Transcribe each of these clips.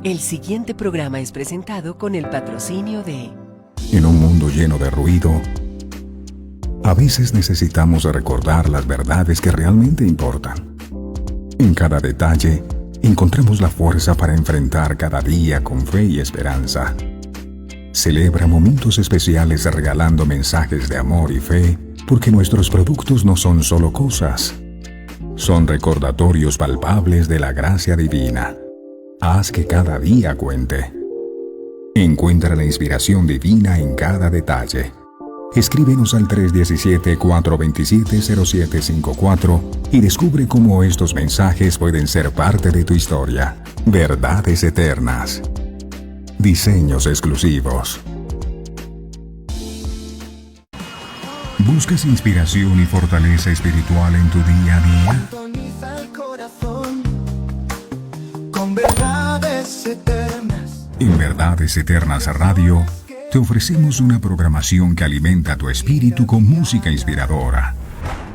El siguiente programa es presentado con el patrocinio de... En un mundo lleno de ruido, a veces necesitamos recordar las verdades que realmente importan. En cada detalle, encontramos la fuerza para enfrentar cada día con fe y esperanza. Celebra momentos especiales regalando mensajes de amor y fe, porque nuestros productos no son solo cosas, son recordatorios palpables de la gracia divina. Haz que cada día cuente. Encuentra la inspiración divina en cada detalle. Escríbenos al 317-427-0754 y descubre cómo estos mensajes pueden ser parte de tu historia. Verdades eternas. Diseños exclusivos. ¿Buscas inspiración y fortaleza espiritual en tu día a día? Sintoniza el corazón con verdades eternas. En Verdades Eternas Radio te ofrecemos una programación que alimenta tu espíritu con música inspiradora,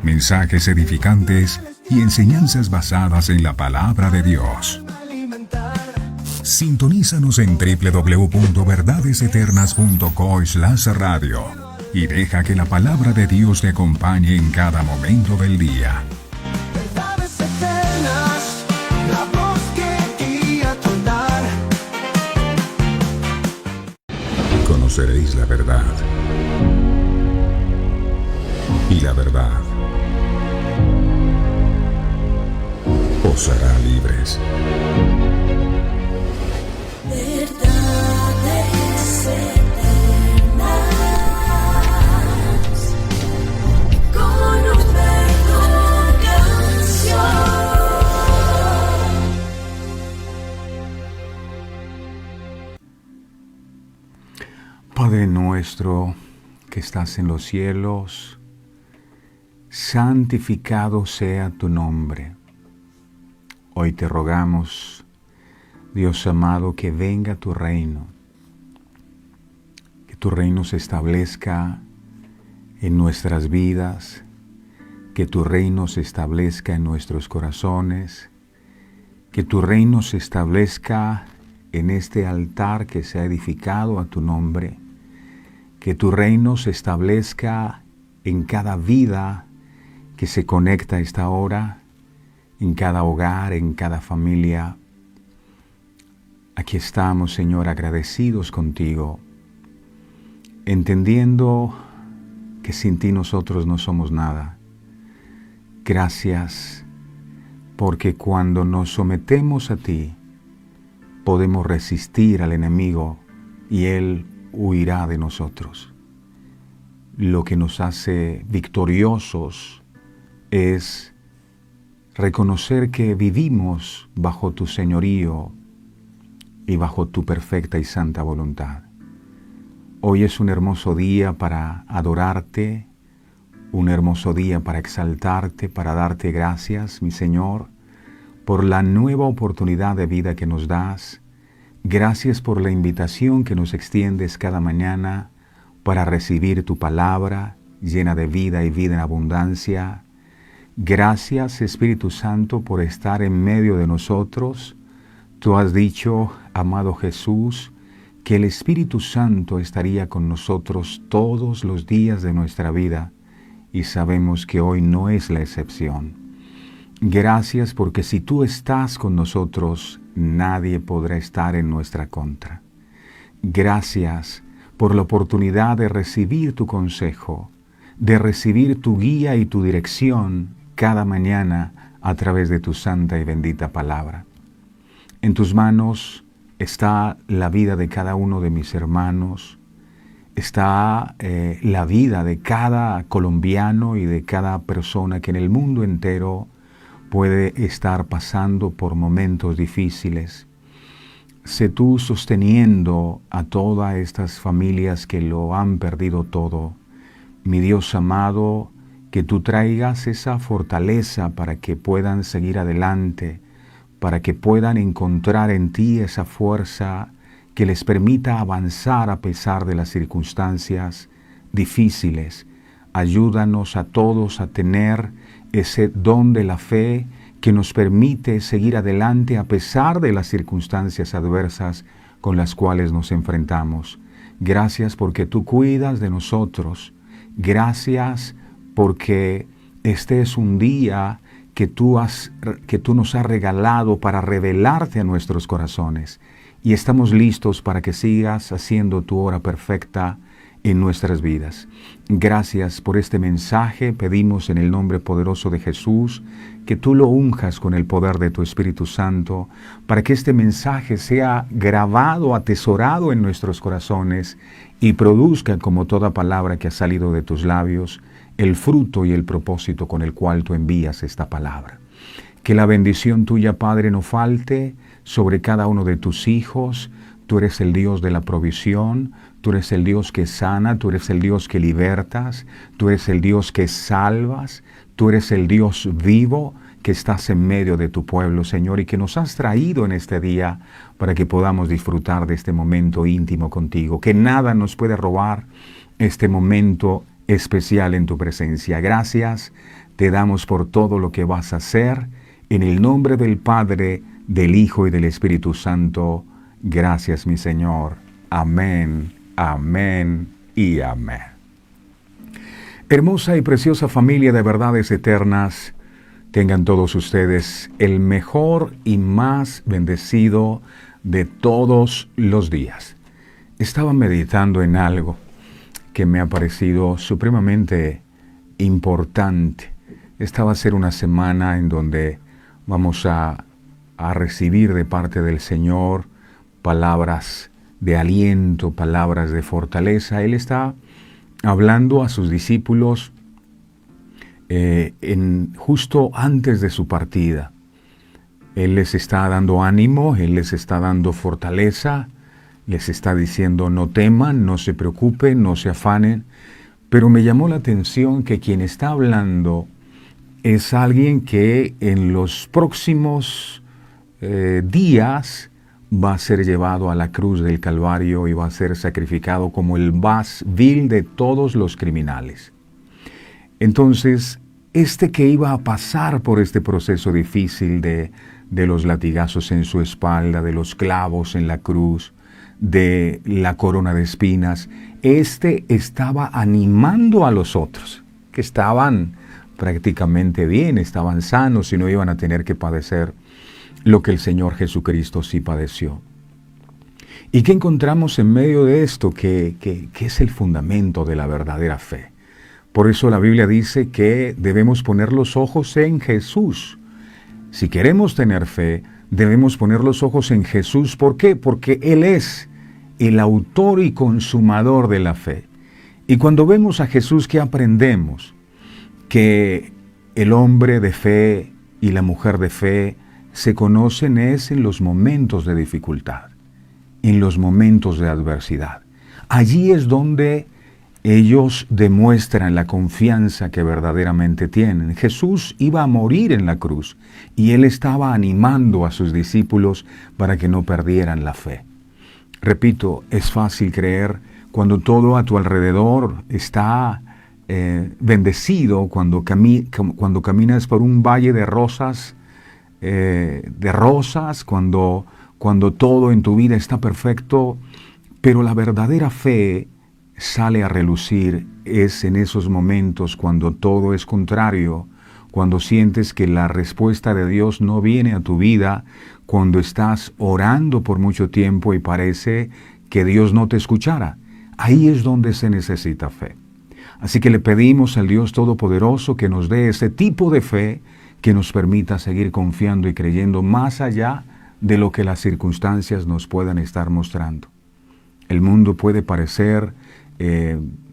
mensajes edificantes y enseñanzas basadas en la palabra de Dios. Sintonízanos en www.verdadeseternas.co/radio y deja que la palabra de Dios te acompañe en cada momento del día. Verdades eternas, la voz que guía tu andar. Conoceréis la verdad, y la verdad os hará libres. Verdades eternas, con Humberto Canción. Padre nuestro que estás en los cielos, santificado sea tu nombre. Hoy te rogamos, Dios amado, que venga tu reino, que tu reino se establezca en nuestras vidas, que tu reino se establezca en nuestros corazones, que tu reino se establezca en este altar que se ha edificado a tu nombre, que tu reino se establezca en cada vida que se conecta a esta hora, en cada hogar, en cada familia. Aquí estamos, Señor, agradecidos contigo, entendiendo que sin ti nosotros no somos nada. Gracias, porque cuando nos sometemos a ti, podemos resistir al enemigo y él huirá de nosotros. Lo que nos hace victoriosos es reconocer que vivimos bajo tu señorío y bajo tu perfecta y santa voluntad. Hoy es un hermoso día para adorarte, un hermoso día para exaltarte, para darte gracias, mi Señor, por la nueva oportunidad de vida que nos das. Gracias por la invitación que nos extiendes cada mañana para recibir tu palabra llena de vida y vida en abundancia. Gracias, Espíritu Santo, por estar en medio de nosotros. Tú has dicho, amado Jesús, que el Espíritu Santo estaría con nosotros todos los días de nuestra vida, y sabemos que hoy no es la excepción. Gracias porque si tú estás con nosotros, nadie podrá estar en nuestra contra. Gracias por la oportunidad de recibir tu consejo, de recibir tu guía y tu dirección cada mañana a través de tu santa y bendita palabra. En tus manos está la vida de cada uno de mis hermanos, está la vida de cada colombiano y de cada persona que en el mundo entero puede estar pasando por momentos difíciles. Sé tú sosteniendo a todas estas familias que lo han perdido todo. Mi Dios amado, que tú traigas esa fortaleza para que puedan seguir adelante, para que puedan encontrar en ti esa fuerza que les permita avanzar a pesar de las circunstancias difíciles. Ayúdanos a todos a tener ese don de la fe que nos permite seguir adelante a pesar de las circunstancias adversas con las cuales nos enfrentamos. Gracias porque tú cuidas de nosotros. Gracias porque este es un día que tú nos has regalado para revelarte a nuestros corazones. Y estamos listos para que sigas haciendo tu obra perfecta en nuestras vidas. Gracias por este mensaje. Pedimos en el nombre poderoso de Jesús que tú lo unjas con el poder de tu Espíritu Santo para que este mensaje sea grabado, atesorado en nuestros corazones y produzca, como toda palabra que ha salido de tus labios, el fruto y el propósito con el cual tú envías esta palabra. Que la bendición tuya, Padre, no falte sobre cada uno de tus hijos. Tú eres el Dios de la provisión, tú eres el Dios que sana, tú eres el Dios que libertas, tú eres el Dios que salvas, tú eres el Dios vivo que estás en medio de tu pueblo, Señor, y que nos has traído en este día para que podamos disfrutar de este momento íntimo contigo. Que nada nos puede robar este momento especial en tu presencia. Gracias te damos por todo lo que vas a hacer. En el nombre del Padre, del Hijo y del Espíritu Santo. Gracias, mi Señor. Amén, amén y amén. Hermosa y preciosa familia de verdades eternas, tengan todos ustedes el mejor y más bendecido de todos los días. Estaba meditando en algo que me ha parecido supremamente importante. Esta va a ser una semana en donde vamos a recibir de parte del Señor palabras de aliento, palabras de fortaleza. Él está hablando a sus discípulos justo antes de su partida. Él les está dando ánimo, Él les está dando fortaleza, les está diciendo no teman, no se preocupen, no se afanen. Pero me llamó la atención que quien está hablando es alguien que en los próximos días va a ser llevado a la cruz del Calvario y va a ser sacrificado como el más vil de todos los criminales. Entonces, que iba a pasar por este proceso difícil de los latigazos en su espalda, de los clavos en la cruz, de la corona de espinas, estaba animando a los otros, que estaban prácticamente bien, estaban sanos y no iban a tener que padecer lo que el Señor Jesucristo sí padeció. ¿Y qué encontramos en medio de esto? Que es el fundamento de la verdadera fe. Por eso la Biblia dice que debemos poner los ojos en Jesús. Si queremos tener fe, debemos poner los ojos en Jesús. ¿Por qué? Porque Él es el autor y consumador de la fe. Y cuando vemos a Jesús, ¿qué aprendemos? Que el hombre de fe y la mujer de fe se conocen en los momentos de dificultad, en los momentos de adversidad. Allí es donde ellos demuestran la confianza que verdaderamente tienen. Jesús iba a morir en la cruz y Él estaba animando a sus discípulos para que no perdieran la fe. Repito, es fácil creer cuando todo a tu alrededor está bendecido, cuando caminas por un valle de rosas, cuando todo en tu vida está perfecto, pero la verdadera fe sale a relucir es en esos momentos cuando todo es contrario, cuando sientes que la respuesta de Dios no viene a tu vida, cuando estás orando por mucho tiempo y parece que Dios no te escuchara. Ahí es donde se necesita fe. Así que le pedimos al Dios Todopoderoso que nos dé ese tipo de fe que nos permita seguir confiando y creyendo más allá de lo que las circunstancias nos puedan estar mostrando. El mundo puede parecer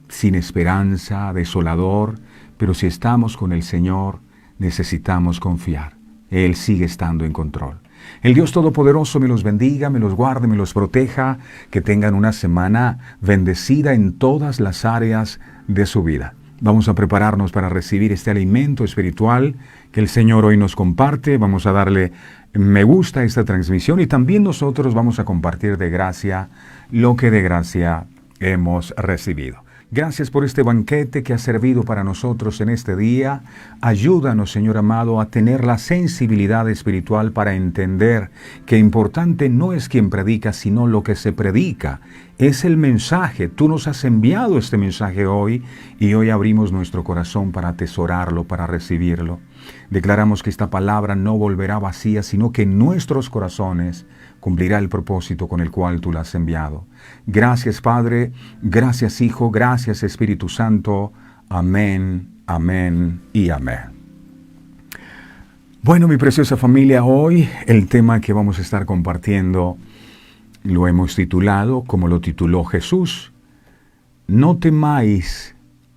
sin esperanza, desolador, pero si estamos con el Señor, necesitamos confiar. Él sigue estando en control. El Dios Todopoderoso me los bendiga, me los guarde, me los proteja, que tengan una semana bendecida en todas las áreas de su vida. Vamos a prepararnos para recibir este alimento espiritual que el Señor hoy nos comparte. Vamos a darle me gusta a esta transmisión y también nosotros vamos a compartir de gracia lo que de gracia hemos recibido. Gracias por este banquete que ha servido para nosotros en este día. Ayúdanos, Señor amado, a tener la sensibilidad espiritual para entender que importante no es quien predica, sino lo que se predica. Es el mensaje. Tú nos has enviado este mensaje hoy y hoy abrimos nuestro corazón para atesorarlo, para recibirlo. Declaramos que esta palabra no volverá vacía, sino que en nuestros corazones cumplirá el propósito con el cual tú la has enviado. Gracias, Padre, gracias, Hijo, gracias, Espíritu Santo. Amén, amén y amén. Bueno, mi preciosa familia, hoy el tema que vamos a estar compartiendo lo hemos titulado, como lo tituló Jesús, no temáis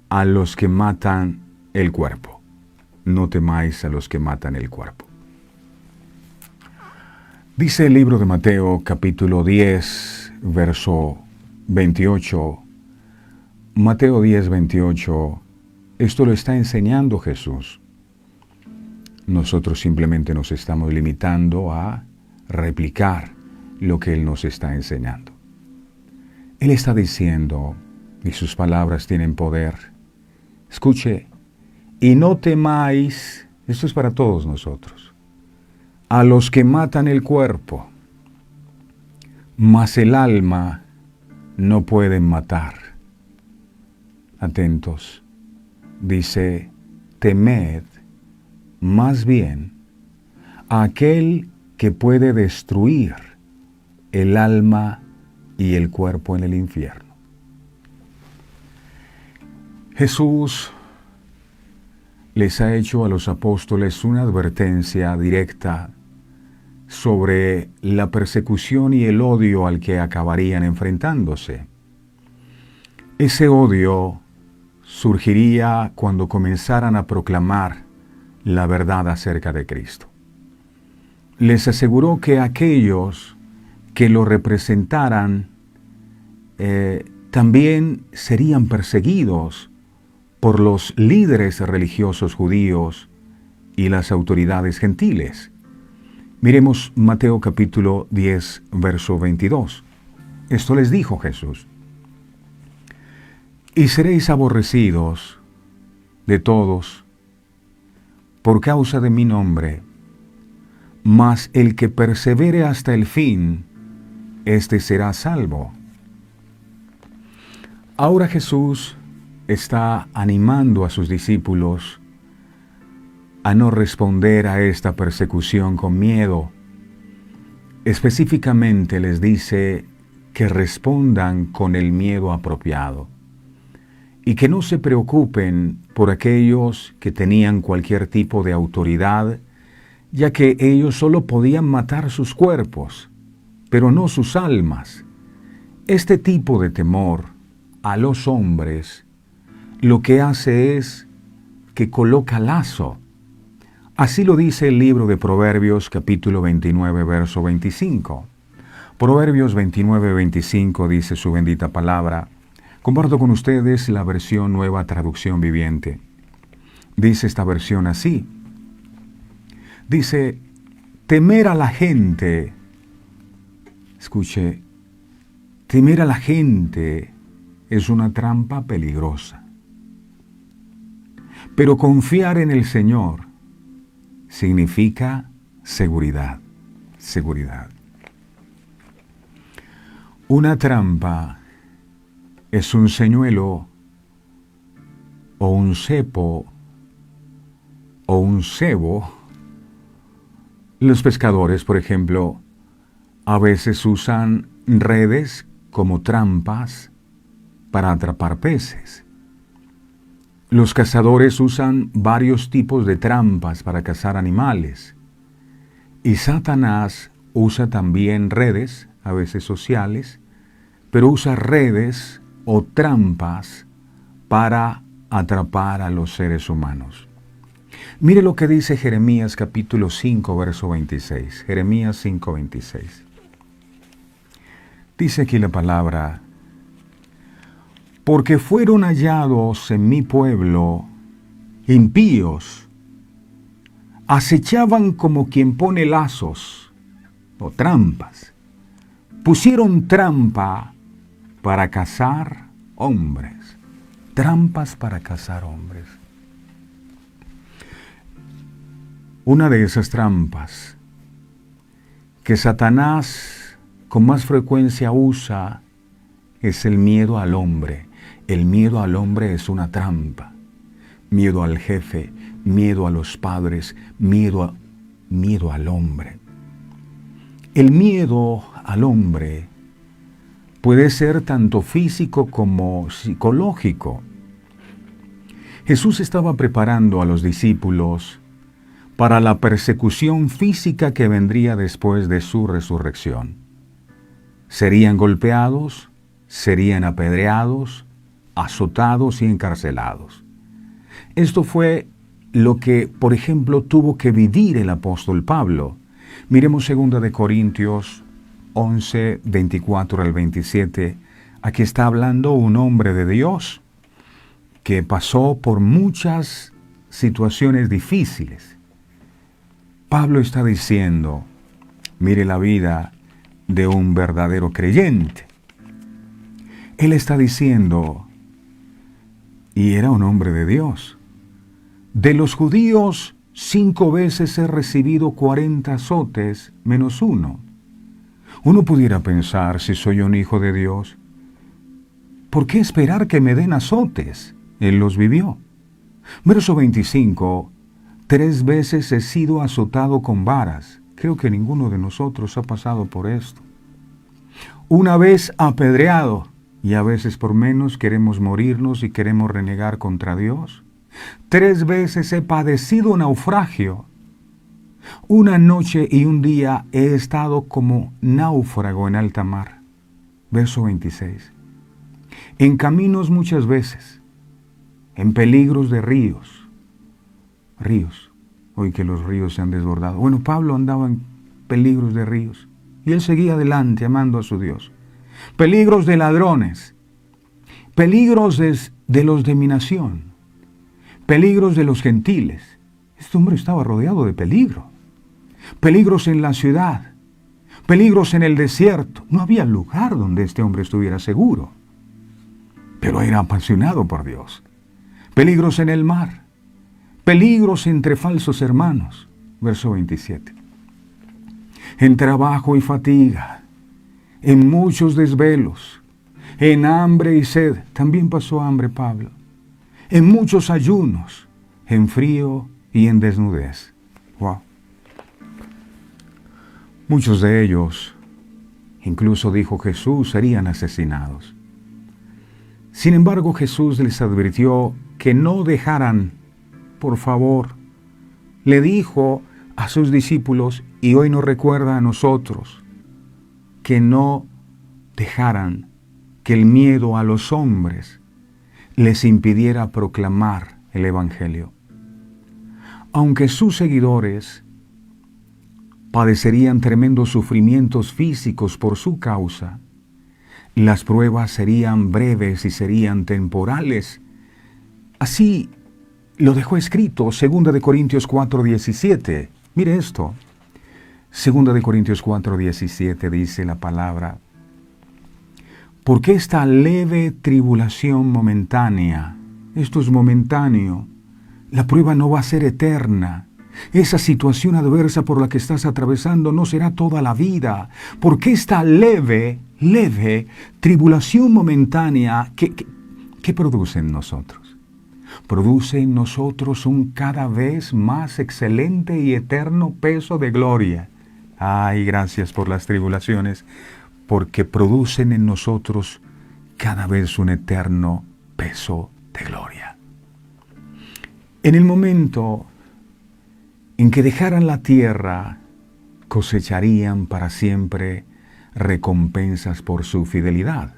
a los que matan el cuerpo. No temáis a los que matan el cuerpo. Dice el libro de Mateo, capítulo 10, verso 28. Mateo 10, 28. Esto lo está enseñando Jesús. Nosotros simplemente nos estamos limitando a replicar lo que Él nos está enseñando. Él está diciendo, y sus palabras tienen poder. Escuche, y no temáis, esto es para todos nosotros, a los que matan el cuerpo, mas el alma no pueden matar. Atentos, dice, temed más bien a aquel que puede destruir el alma y el cuerpo en el infierno. Jesús les ha hecho a los apóstoles una advertencia directa sobre la persecución y el odio al que acabarían enfrentándose. Ese odio surgiría cuando comenzaran a proclamar la verdad acerca de Cristo. Les aseguró que aquellos que lo representaran también serían perseguidos por los líderes religiosos judíos y las autoridades gentiles. Miremos Mateo capítulo 10, verso 22. Esto les dijo Jesús. Y seréis aborrecidos de todos por causa de mi nombre, mas el que persevere hasta el fin, éste será salvo. Ahora Jesús está animando a sus discípulos a no responder a esta persecución con miedo. Específicamente les dice que respondan con el miedo apropiado y que no se preocupen por aquellos que tenían cualquier tipo de autoridad, ya que ellos solo podían matar sus cuerpos, pero no sus almas. Este tipo de temor a los hombres lo que hace es que coloca lazo. Así lo dice el libro de Proverbios, capítulo 29, verso 25. Proverbios 29, 25 dice su bendita palabra. Comparto con ustedes la versión Nueva Traducción Viviente. Dice esta versión así. Dice, temer a la gente, escuche, temer a la gente es una trampa peligrosa. Pero confiar en el Señor significa seguridad, seguridad. Una trampa es un señuelo o un cepo o un cebo. Los pescadores, por ejemplo, a veces usan redes como trampas para atrapar peces. Los cazadores usan varios tipos de trampas para cazar animales. Y Satanás usa también redes, a veces sociales, pero usa redes o trampas para atrapar a los seres humanos. Mire lo que dice Jeremías capítulo 5, verso 26. Jeremías 5, 26. Dice aquí la palabra, porque fueron hallados en mi pueblo impíos, acechaban como quien pone lazos o trampas, pusieron trampa para cazar hombres. trampas para cazar hombres. Una de esas trampas que Satanás con más frecuencia usa es el miedo al hombre. El miedo al hombre es una trampa. Miedo al jefe, miedo a los padres, miedo al hombre. El miedo al hombre puede ser tanto físico como psicológico. Jesús estaba preparando a los discípulos para la persecución física que vendría después de su resurrección. Serían golpeados, serían apedreados, azotados y encarcelados. Esto fue lo que, por ejemplo, tuvo que vivir el apóstol Pablo. Miremos 2 de Corintios 11, 24 al 27. Aquí está hablando un hombre de Dios que pasó por muchas situaciones difíciles. Pablo está diciendo, mire la vida de un verdadero creyente. Él está diciendo, y era un hombre de Dios, de los judíos 5 veces he recibido 40 azotes menos 1. Uno pudiera pensar, si soy un hijo de Dios, ¿por qué esperar que me den azotes? Él los vivió. Verso 25, 3 veces he sido azotado con varas. Creo que ninguno de nosotros ha pasado por esto. 1 vez apedreado, y a veces por menos queremos morirnos y queremos renegar contra Dios. 3 veces he padecido naufragio. 1 noche y 1 día he estado como náufrago en alta mar. Verso 26. En caminos muchas veces, en peligros de ríos. Ríos. Hoy que los ríos se han desbordado. Bueno, Pablo andaba en peligros de ríos. Y él seguía adelante amando a su Dios. Peligros de ladrones. Peligros de los de mi nación. Peligros de los gentiles. Este hombre estaba rodeado de peligro. Peligros en la ciudad. Peligros en el desierto. No había lugar donde este hombre estuviera seguro. Pero era apasionado por Dios. Peligros en el mar. Peligros entre falsos hermanos. Verso 27. En trabajo y fatiga. En muchos desvelos. En hambre y sed. También pasó hambre Pablo. En muchos ayunos, en frío y en desnudez. Wow. Muchos de ellos, incluso dijo Jesús, serían asesinados. Sin embargo, Jesús les advirtió que no dejaran, por favor, le dijo a sus discípulos, y hoy nos recuerda a nosotros, que no dejaran que el miedo a los hombres les impidiera proclamar el Evangelio. Aunque sus seguidores padecerían tremendos sufrimientos físicos por su causa, las pruebas serían breves y serían temporales. Así lo dejó escrito 2 de Corintios 4:17. Mire esto. 2 de Corintios 4:17 dice la palabra: porque esta leve tribulación momentánea, esto es momentáneo, la prueba no va a ser eterna. Esa situación adversa por la que estás atravesando no será toda la vida, porque esta leve tribulación momentánea, ¿qué produce en nosotros? Produce en nosotros un cada vez más excelente y eterno peso de gloria. Ay, gracias por las tribulaciones, porque producen en nosotros cada vez un eterno peso de gloria. En el momento en que dejaran la tierra, cosecharían para siempre recompensas por su fidelidad.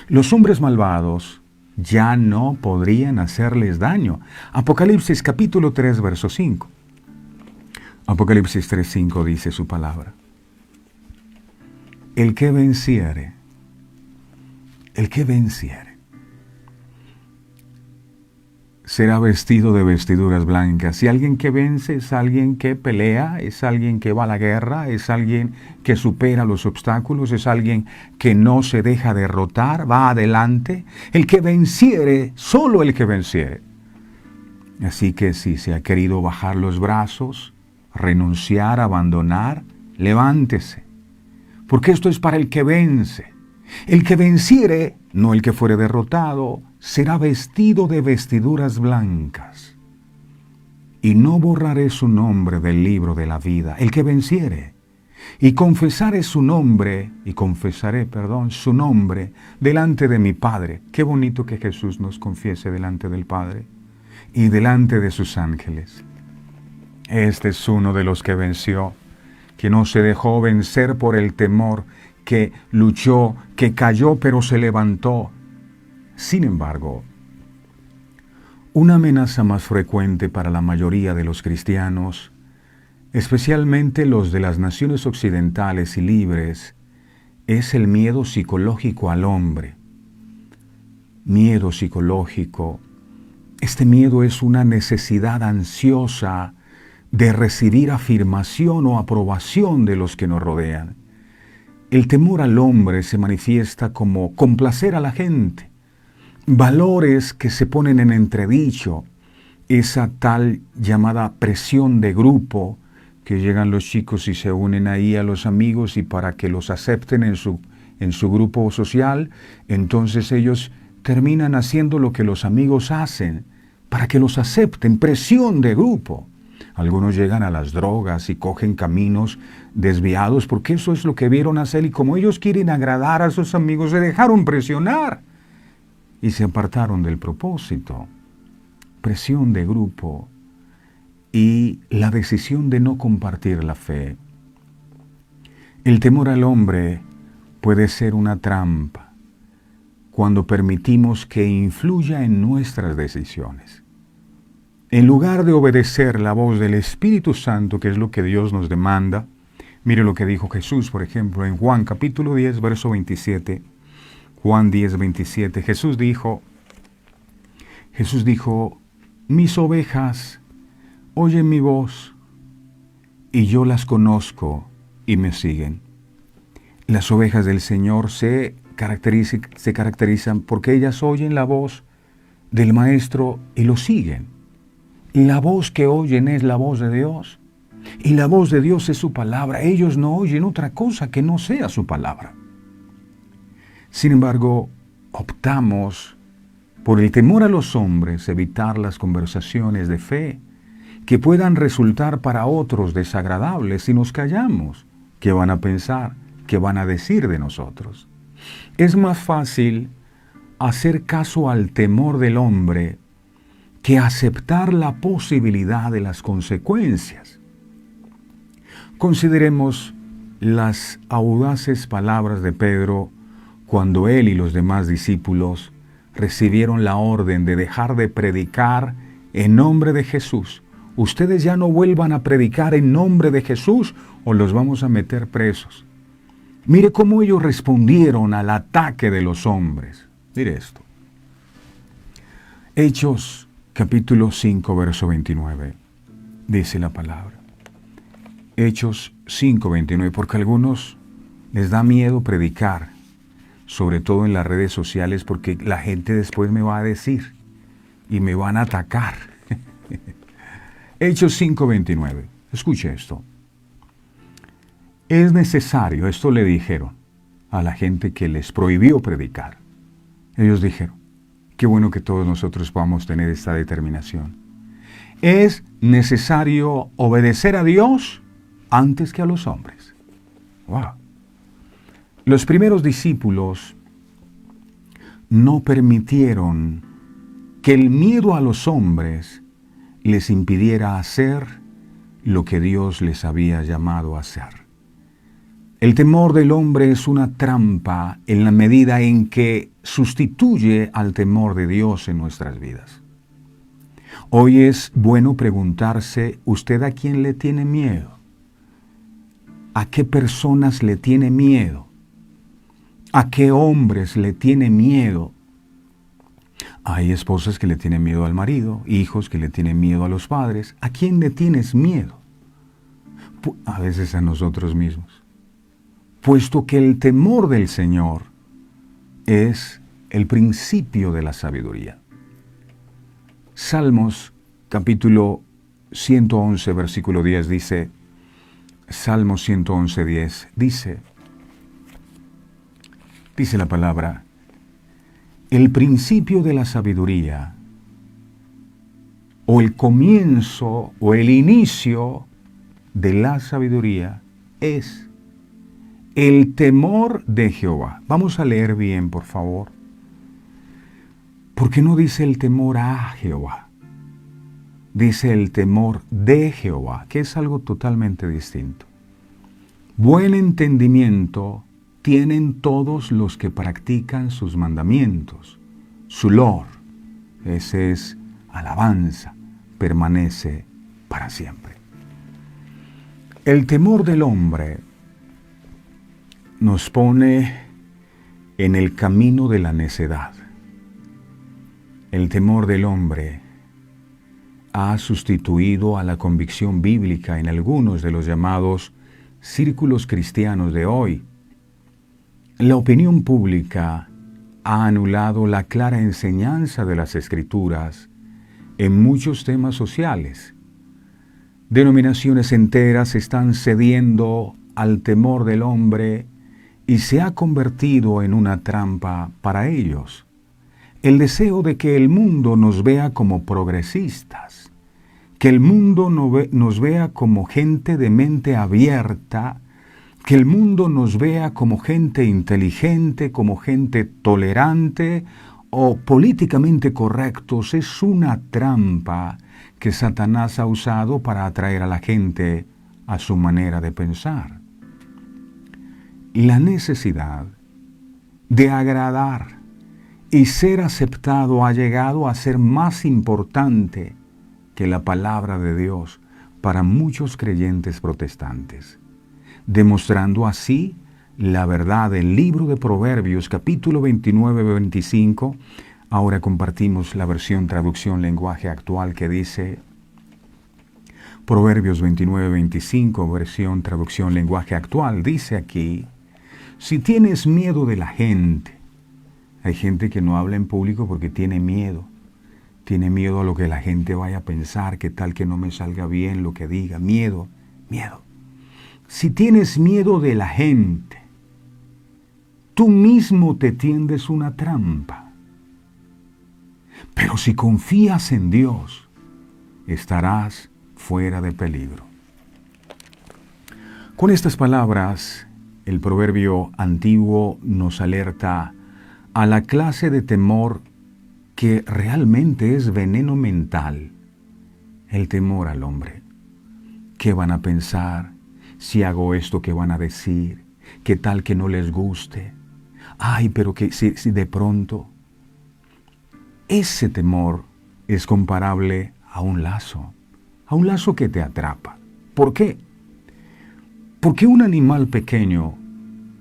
Los hombres malvados ya no podrían hacerles daño. Apocalipsis capítulo 3, verso 5. Apocalipsis 3:5 dice su palabra: el que venciere, será vestido de vestiduras blancas. Y alguien que vence es alguien que pelea, es alguien que va a la guerra, es alguien que supera los obstáculos, es alguien que no se deja derrotar, va adelante. El que venciere, solo el que venciere. Así que si se ha querido bajar los brazos, renunciar, abandonar, levántese. Porque esto es para el que vence. El que venciere, no el que fuere derrotado, será vestido de vestiduras blancas. Y no borraré su nombre del libro de la vida. El que venciere. Y confesaré su nombre, su nombre delante de mi Padre. Qué bonito que Jesús nos confiese delante del Padre y delante de sus ángeles. Este es uno de los que venció, que no se dejó vencer por el temor, que luchó, que cayó pero se levantó. Sin embargo, una amenaza más frecuente para la mayoría de los cristianos, especialmente los de las naciones occidentales y libres, es el miedo psicológico al hombre. Miedo psicológico. Este miedo es una necesidad ansiosa de recibir afirmación o aprobación de los que nos rodean. El temor al hombre se manifiesta como complacer a la gente, valores que se ponen en entredicho, esa tal llamada presión de grupo, que llegan los chicos y se unen ahí a los amigos y para que los acepten en su grupo social, entonces ellos terminan haciendo lo que los amigos hacen, para que los acepten, presión de grupo. Algunos llegan a las drogas y cogen caminos desviados porque eso es lo que vieron hacer y como ellos quieren agradar a sus amigos se dejaron presionar y se apartaron del propósito. Presión de grupo y la decisión de no compartir la fe. El temor al hombre puede ser una trampa cuando permitimos que influya en nuestras decisiones. En lugar de obedecer la voz del Espíritu Santo, que es lo que Dios nos demanda, mire lo que dijo Jesús, por ejemplo, en Juan capítulo 10, verso 27. Juan 10, 27. Jesús dijo, mis ovejas oyen mi voz y yo las conozco y me siguen. Las ovejas del Señor se caracterizan porque ellas oyen la voz del Maestro y lo siguen. La voz que oyen es la voz de Dios. Y la voz de Dios es su palabra. Ellos no oyen otra cosa que no sea su palabra. Sin embargo, optamos por el temor a los hombres, evitar las conversaciones de fe que puedan resultar para otros desagradables si nos callamos. ¿Qué van a pensar? ¿Qué van a decir de nosotros? Es más fácil hacer caso al temor del hombre que aceptar la posibilidad de las consecuencias. Consideremos las audaces palabras de Pedro cuando él y los demás discípulos recibieron la orden de dejar de predicar en nombre de Jesús. Ustedes ya no vuelvan a predicar en nombre de Jesús o los vamos a meter presos. Mire cómo ellos respondieron al ataque de los hombres. Mire esto. Hechos capítulo 5, verso 29. Dice la palabra. Hechos 5, 29. Porque a algunos les da miedo predicar, sobre todo en las redes sociales, porque la gente después me va a decir y me van a atacar. Hechos 5, 29. Escuche esto. Es necesario, esto le dijeron a la gente que les prohibió predicar. Ellos dijeron, qué bueno que todos nosotros podamos tener esta determinación. Es necesario obedecer a Dios antes que a los hombres. Wow. Los primeros discípulos no permitieron que el miedo a los hombres les impidiera hacer lo que Dios les había llamado a hacer. El temor del hombre es una trampa en la medida en que sustituye al temor de Dios en nuestras vidas. Hoy es bueno preguntarse, ¿usted a quién le tiene miedo? ¿A qué personas le tiene miedo? ¿A qué hombres le tiene miedo? Hay esposas que le tienen miedo al marido, hijos que le tienen miedo a los padres. ¿A quién le tienes miedo? A veces a nosotros mismos. Puesto que el temor del Señor es el principio de la sabiduría. Salmos capítulo 111, versículo 10 dice, Salmos 111, 10, dice la palabra, el principio de la sabiduría, o el comienzo, o el inicio de la sabiduría es el temor de Jehová. Vamos a leer bien, por favor. ¿Por qué no dice el temor a Jehová? Dice el temor de Jehová, que es algo totalmente distinto. Buen entendimiento tienen todos los que practican sus mandamientos. Su lor, ese es alabanza, permanece para siempre. El temor del hombre nos pone en el camino de la necedad. El temor del hombre ha sustituido a la convicción bíblica en algunos de los llamados círculos cristianos de hoy. La opinión pública ha anulado la clara enseñanza de las Escrituras en muchos temas sociales. Denominaciones enteras están cediendo al temor del hombre y se ha convertido en una trampa para ellos. El deseo de que el mundo nos vea como progresistas, que el mundo nos vea como gente de mente abierta, que el mundo nos vea como gente inteligente, como gente tolerante o políticamente correctos, es una trampa que Satanás ha usado para atraer a la gente a su manera de pensar. La necesidad de agradar y ser aceptado ha llegado a ser más importante que la palabra de Dios para muchos creyentes protestantes, demostrando así la verdad del libro de Proverbios, capítulo 29-25. Ahora compartimos la versión traducción lenguaje actual que dice, Proverbios 29-25, versión traducción lenguaje actual, dice aquí, si tienes miedo de la gente, hay gente que no habla en público porque tiene miedo a lo que la gente vaya a pensar, que tal que no me salga bien lo que diga, miedo. Si tienes miedo de la gente, tú mismo te tiendes una trampa. Pero si confías en Dios, estarás fuera de peligro. Con estas palabras, el proverbio antiguo nos alerta a la clase de temor que realmente es veneno mental, el temor al hombre. ¿Qué van a pensar? Si hago esto, ¿qué van a decir? ¿Qué tal que no les guste? Ay, pero que si de pronto. Ese temor es comparable a un lazo que te atrapa. ¿Por qué? Porque un animal pequeño,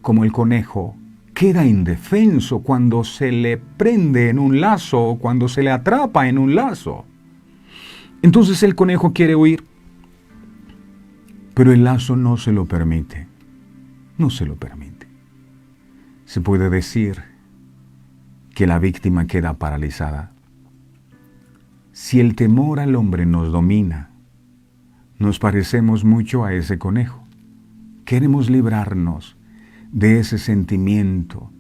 como el conejo, queda indefenso cuando se le prende en un lazo o cuando se le atrapa en un lazo. Entonces el conejo quiere huir, pero el lazo no se lo permite. Se puede decir que la víctima queda paralizada. Si el temor al hombre nos domina, nos parecemos mucho a ese conejo. Queremos librarnos de ese sentimiento,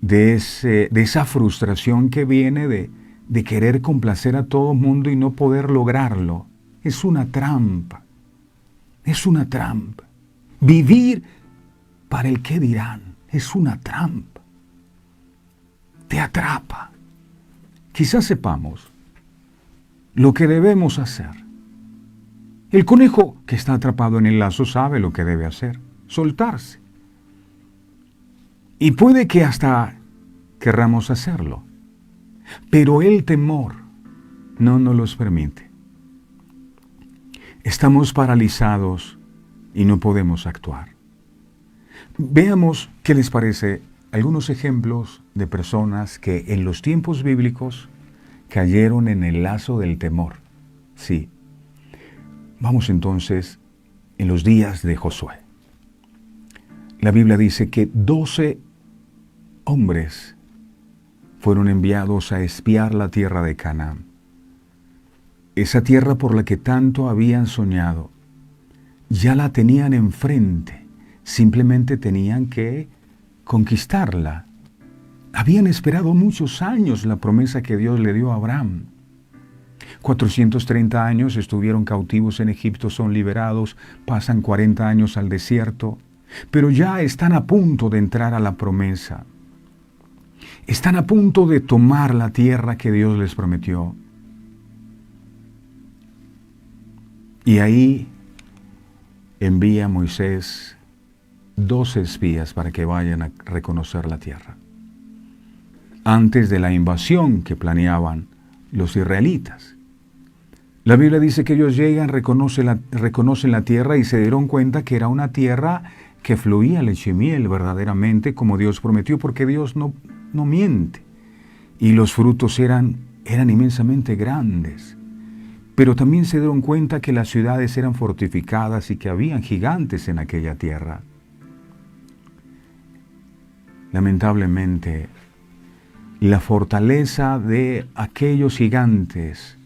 de esa frustración que viene de querer complacer a todo el mundo y no poder lograrlo. Es una trampa. Vivir para el qué dirán es una trampa. Te atrapa. Quizás sepamos lo que debemos hacer. El conejo que está atrapado en el lazo sabe lo que debe hacer: soltarse. Y puede que hasta querramos hacerlo, pero el temor no nos los permite. Estamos paralizados y no podemos actuar. Veamos qué les parece algunos ejemplos de personas que en los tiempos bíblicos cayeron en el lazo del temor. Sí. Vamos entonces en los días de Josué. La Biblia dice que 12 hombres fueron enviados a espiar la tierra de Canaán. Esa tierra por la que tanto habían soñado, ya la tenían enfrente, simplemente tenían que conquistarla. Habían esperado muchos años la promesa que Dios le dio a Abraham. 430 años estuvieron cautivos en Egipto, son liberados, pasan 40 años al desierto, pero ya están a punto de entrar a la promesa. Están a punto de tomar la tierra que Dios les prometió. Y ahí envía Moisés 12 espías para que vayan a reconocer la tierra, antes de la invasión que planeaban los israelitas. La Biblia dice que ellos llegan, reconocen la tierra y se dieron cuenta que era una tierra que fluía leche y miel verdaderamente como Dios prometió, porque Dios no miente. Y los frutos eran inmensamente grandes. Pero también se dieron cuenta que las ciudades eran fortificadas y que habían gigantes en aquella tierra. Lamentablemente, la fortaleza de aquellos gigantes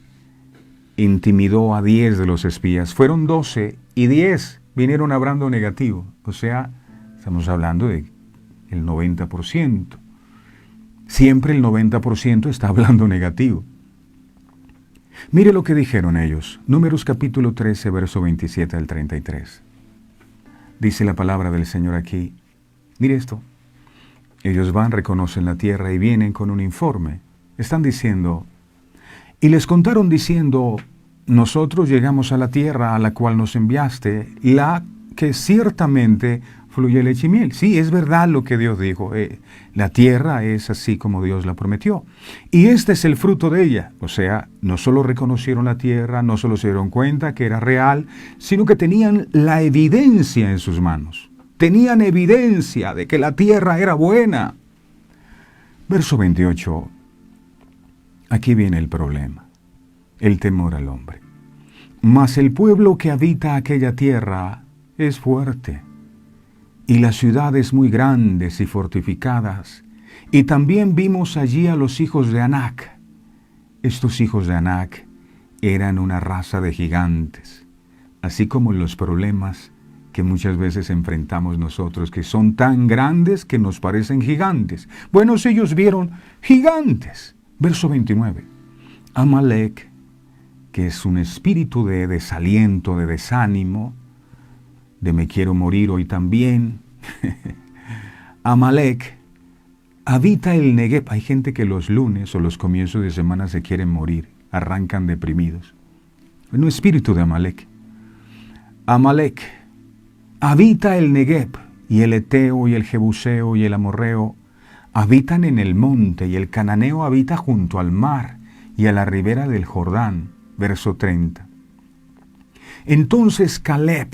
intimidó a 10 de los espías. Fueron 12 y 10 vinieron hablando negativo. O sea, estamos hablando del 90%. Siempre el 90% está hablando negativo. Mire lo que dijeron ellos. Números capítulo 13, verso 27 al 33. Dice la palabra del Señor aquí. Mire esto. Ellos van, reconocen la tierra y vienen con un informe. Están diciendo, y les contaron diciendo, nosotros llegamos a la tierra a la cual nos enviaste, la que ciertamente fluye leche y miel. Sí, es verdad lo que Dios dijo. La tierra es así como Dios la prometió. Y este es el fruto de ella. O sea, no solo reconocieron la tierra, no solo se dieron cuenta que era real, sino que tenían la evidencia en sus manos. Tenían evidencia de que la tierra era buena. Verso 28. Aquí viene el problema. El temor al hombre. Mas el pueblo que habita aquella tierra es fuerte, y las ciudades muy grandes y fortificadas. Y también vimos allí a los hijos de Anac. Estos hijos de Anac eran una raza de gigantes, así como los problemas que muchas veces enfrentamos nosotros, que son tan grandes que nos parecen gigantes. Bueno, ellos vieron gigantes. Verso 29. Amalek, que es un espíritu de desaliento, de desánimo, de me quiero morir hoy también. Amalek habita el Negev. Hay gente que los lunes o los comienzos de semana se quieren morir, arrancan deprimidos. Un espíritu de Amalek. Amalek habita el Negev, y el Eteo y el Jebuseo y el Amorreo habitan en el monte, y el Cananeo habita junto al mar y a la ribera del Jordán. Verso 30. Entonces Caleb,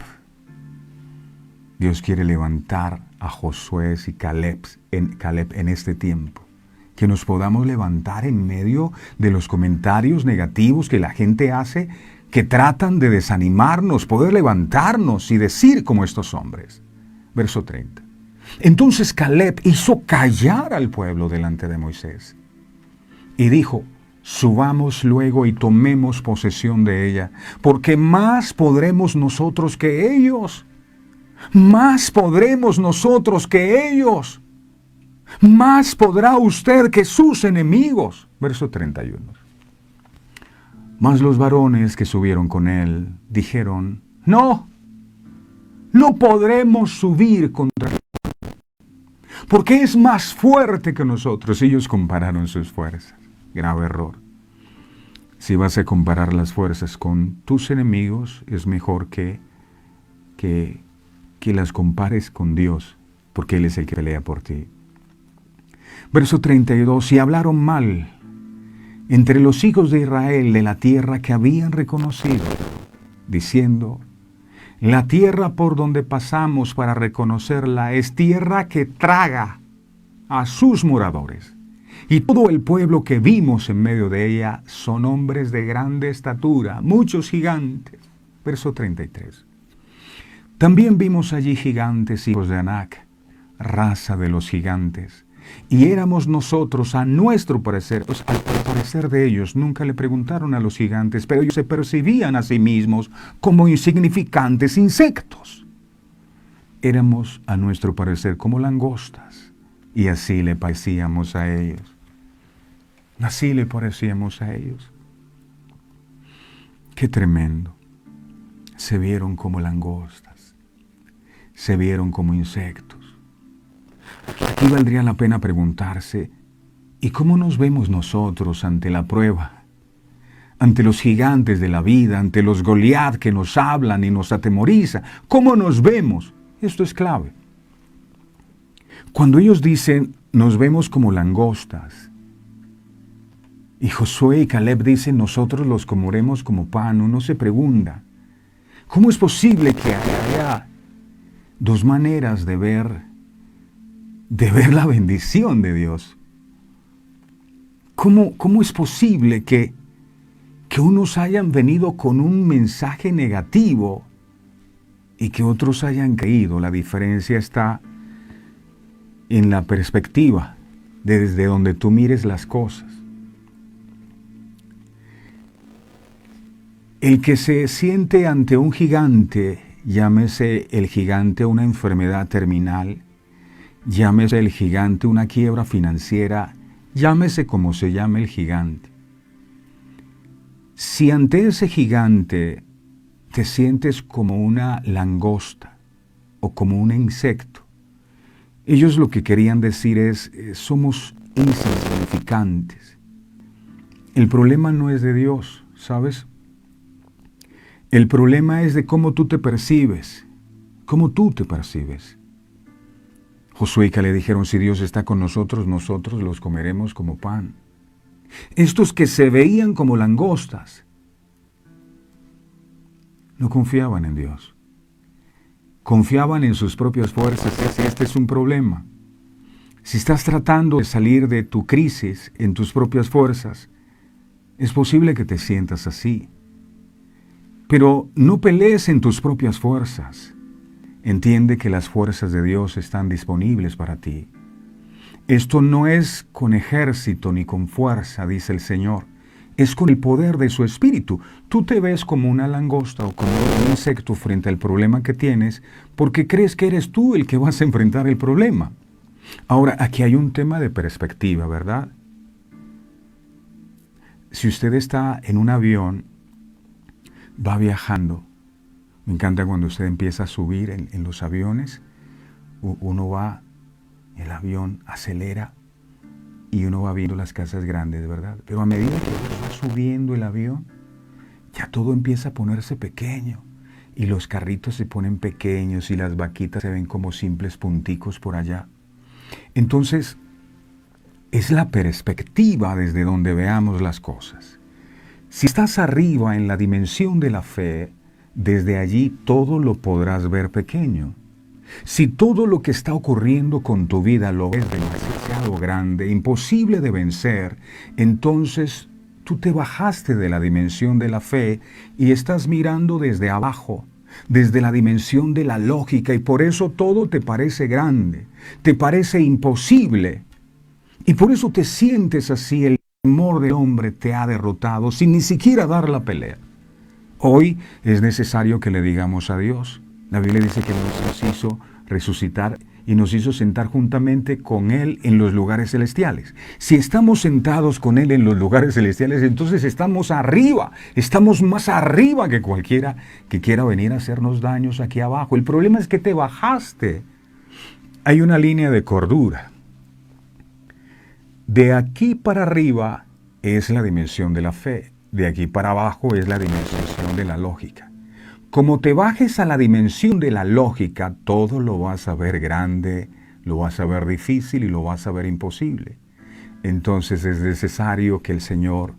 Dios quiere levantar a Josué y Caleb en este tiempo. Que nos podamos levantar en medio de los comentarios negativos que la gente hace, que tratan de desanimarnos, poder levantarnos y decir como estos hombres. Verso 30. Entonces Caleb hizo callar al pueblo delante de Moisés y dijo, subamos luego y tomemos posesión de ella, porque más podremos nosotros que ellos. Más podremos nosotros que ellos. Más podrá usted que sus enemigos. Verso 31. Mas los varones que subieron con él dijeron, no podremos subir contra él, porque es más fuerte que nosotros. Ellos compararon sus fuerzas. Grave error. Si vas a comparar las fuerzas con tus enemigos, es mejor que las compares con Dios, porque Él es el que pelea por ti. Verso 32. Y hablaron mal entre los hijos de Israel de la tierra que habían reconocido, diciendo, la tierra por donde pasamos para reconocerla es tierra que traga a sus moradores. Y todo el pueblo que vimos en medio de ella son hombres de grande estatura, muchos gigantes. Verso 33. También vimos allí gigantes, hijos de Anac, raza de los gigantes. Y éramos nosotros, a nuestro parecer, pues al parecer de ellos, nunca le preguntaron a los gigantes, pero ellos se percibían a sí mismos como insignificantes insectos. Éramos, a nuestro parecer, como langostas, y así le parecíamos a ellos. Así le parecíamos a ellos. Qué tremendo. Se vieron como langostas, se vieron como insectos. Aquí valdría la pena preguntarse, ¿y cómo nos vemos nosotros ante la prueba? Ante los gigantes de la vida, ante los Goliat que nos hablan y nos atemoriza. ¿Cómo nos vemos? Esto es clave. Cuando ellos dicen, nos vemos como langostas, y Josué y Caleb dicen, nosotros los comeremos como pan, uno se pregunta, ¿cómo es posible que haya dos maneras de ver la bendición de Dios? ¿Cómo es posible que unos hayan venido con un mensaje negativo y que otros hayan creído? La diferencia está en la perspectiva, desde donde tú mires las cosas. El que se siente ante un gigante, llámese el gigante una enfermedad terminal, llámese el gigante una quiebra financiera, llámese como se llame el gigante. Si ante ese gigante te sientes como una langosta o como un insecto, ellos lo que querían decir es, somos insignificantes. El problema no es de Dios, ¿sabes? El problema es de cómo tú te percibes, cómo tú te percibes. Josué y Caleb le dijeron, si Dios está con nosotros, nosotros los comeremos como pan. Estos que se veían como langostas, no confiaban en Dios. Confiaban en sus propias fuerzas. Este es un problema. Si estás tratando de salir de tu crisis en tus propias fuerzas, es posible que te sientas así. Pero no pelees en tus propias fuerzas. Entiende que las fuerzas de Dios están disponibles para ti. Esto no es con ejército ni con fuerza, dice el Señor. Es con el poder de su Espíritu. Tú te ves como una langosta o como un insecto frente al problema que tienes porque crees que eres tú el que vas a enfrentar el problema. Ahora, aquí hay un tema de perspectiva, ¿verdad? Si usted está en un avión, va viajando. Me encanta cuando usted empieza a subir en los aviones. Uno va, el avión acelera y uno va viendo las casas grandes, ¿verdad? Pero a medida que va subiendo el avión, ya todo empieza a ponerse pequeño. Y los carritos se ponen pequeños y las vaquitas se ven como simples punticos por allá. Entonces, es la perspectiva desde donde veamos las cosas. Si estás arriba en la dimensión de la fe, desde allí todo lo podrás ver pequeño. Si todo lo que está ocurriendo con tu vida lo ves demasiado grande, imposible de vencer, entonces tú te bajaste de la dimensión de la fe y estás mirando desde abajo, desde la dimensión de la lógica, y por eso todo te parece grande, te parece imposible. Y por eso te sientes así, el temor del hombre te ha derrotado sin ni siquiera dar la pelea. Hoy es necesario que le digamos a Dios. La Biblia dice que nos hizo resucitar y nos hizo sentar juntamente con Él en los lugares celestiales. Si estamos sentados con Él en los lugares celestiales, entonces estamos arriba, estamos más arriba que cualquiera que quiera venir a hacernos daños aquí abajo. El problema es que te bajaste. Hay una línea de cordura. De aquí para arriba es la dimensión de la fe, de aquí para abajo es la dimensión de la lógica. Como te bajes a la dimensión de la lógica, todo lo vas a ver grande, lo vas a ver difícil y lo vas a ver imposible. Entonces es necesario que el Señor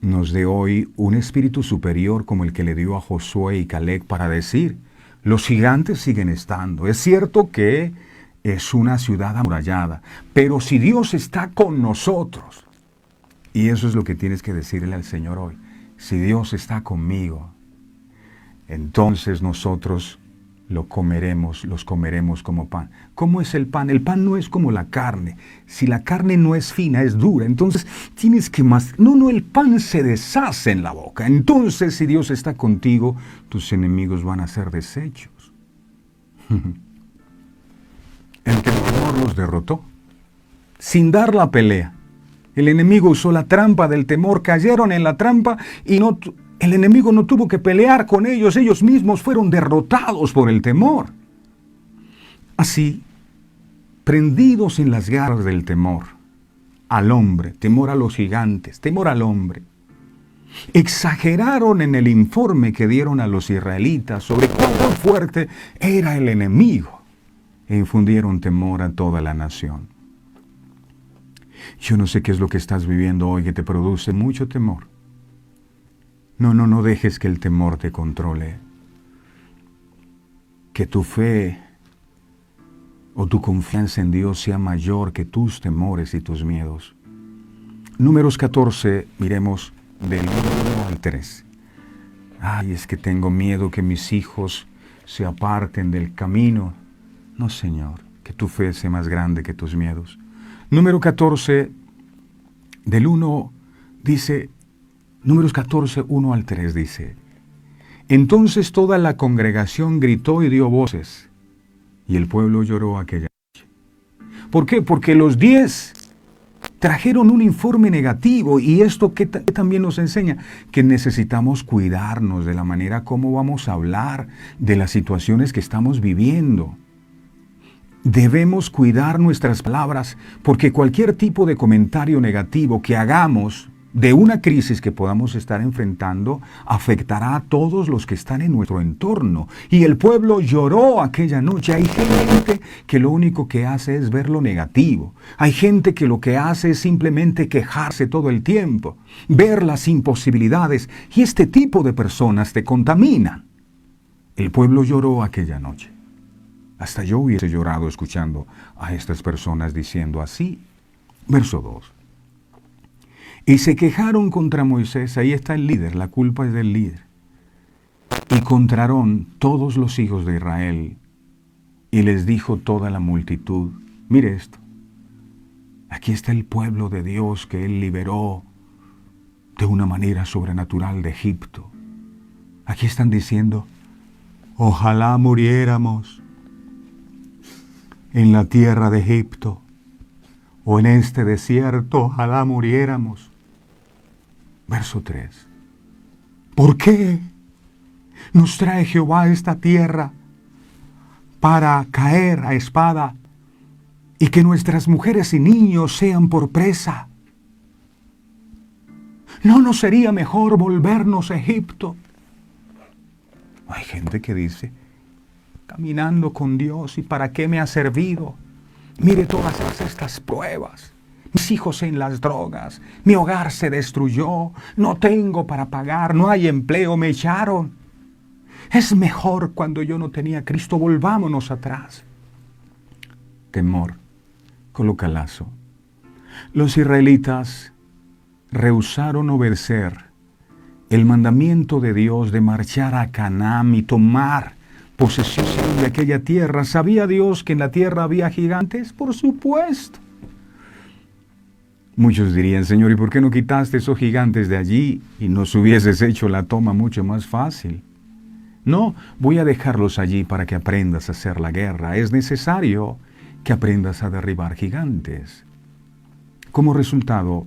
nos dé hoy un espíritu superior como el que le dio a Josué y Caleb para decir, los gigantes siguen estando. Es cierto que es una ciudad amurallada. Pero si Dios está con nosotros, y eso es lo que tienes que decirle al Señor hoy, si Dios está conmigo, entonces nosotros los comeremos como pan. ¿Cómo es el pan? El pan no es como la carne. Si la carne no es fina, es dura, entonces tienes que No, el pan se deshace en la boca. Entonces, si Dios está contigo, tus enemigos van a ser deshechos. El temor los derrotó, sin dar la pelea. El enemigo usó la trampa del temor, cayeron en la trampa y el enemigo no tuvo que pelear con ellos mismos fueron derrotados por el temor. Así, prendidos en las garras del temor, al hombre, temor a los gigantes, temor al hombre, exageraron en el informe que dieron a los israelitas sobre cuán fuerte era el enemigo e infundieron temor a toda la nación. Yo no sé qué es lo que estás viviendo hoy que te produce mucho temor. No dejes que el temor te controle. Que tu fe o tu confianza en Dios sea mayor que tus temores y tus miedos. Números 14, miremos del 1 al 3. Ay, es que tengo miedo que mis hijos se aparten del camino. No, Señor, que tu fe sea más grande que tus miedos. Número 14, del 1, dice, Números 14, 1 al 3 dice, entonces toda la congregación gritó y dio voces, y el pueblo lloró aquella noche. ¿Por qué? Porque los 10 trajeron un informe negativo, y esto que también nos enseña, que necesitamos cuidarnos de la manera como vamos a hablar de las situaciones que estamos viviendo. Debemos cuidar nuestras palabras, porque cualquier tipo de comentario negativo que hagamos de una crisis que podamos estar enfrentando afectará a todos los que están en nuestro entorno. Y el pueblo lloró aquella noche. Hay gente que lo único que hace es ver lo negativo. Hay gente que lo que hace es simplemente quejarse todo el tiempo, ver las imposibilidades, y este tipo de personas te contaminan. El pueblo lloró aquella noche. Hasta yo hubiese llorado escuchando a estas personas diciendo así. Verso 2. Y se quejaron contra Moisés, ahí está el líder, la culpa es del líder. Y contra Aarón todos los hijos de Israel, y les dijo toda la multitud, mire esto, aquí está el pueblo de Dios que Él liberó de una manera sobrenatural de Egipto. Aquí están diciendo, ojalá muriéramos en la tierra de Egipto, o en este desierto, ojalá muriéramos. Verso 3. ¿Por qué nos trae Jehová a esta tierra para caer a espada y que nuestras mujeres y niños sean por presa? ¿No nos sería mejor volvernos a Egipto? Hay gente que dice, caminando con Dios, ¿y para qué me ha servido? Mire todas estas pruebas. Mis hijos en las drogas, mi hogar se destruyó, no tengo para pagar, no hay empleo, me echaron. Es mejor cuando yo no tenía a Cristo, volvámonos atrás. Temor, coloca lazo. Los israelitas rehusaron obedecer el mandamiento de Dios de marchar a Canaán y tomar posesión de aquella tierra. ¿Sabía Dios que en la tierra había gigantes? Por supuesto. Muchos dirían, Señor, ¿y por qué no quitaste esos gigantes de allí y nos hubieses hecho la toma mucho más fácil? No, voy a dejarlos allí para que aprendas a hacer la guerra. Es necesario que aprendas a derribar gigantes. Como resultado,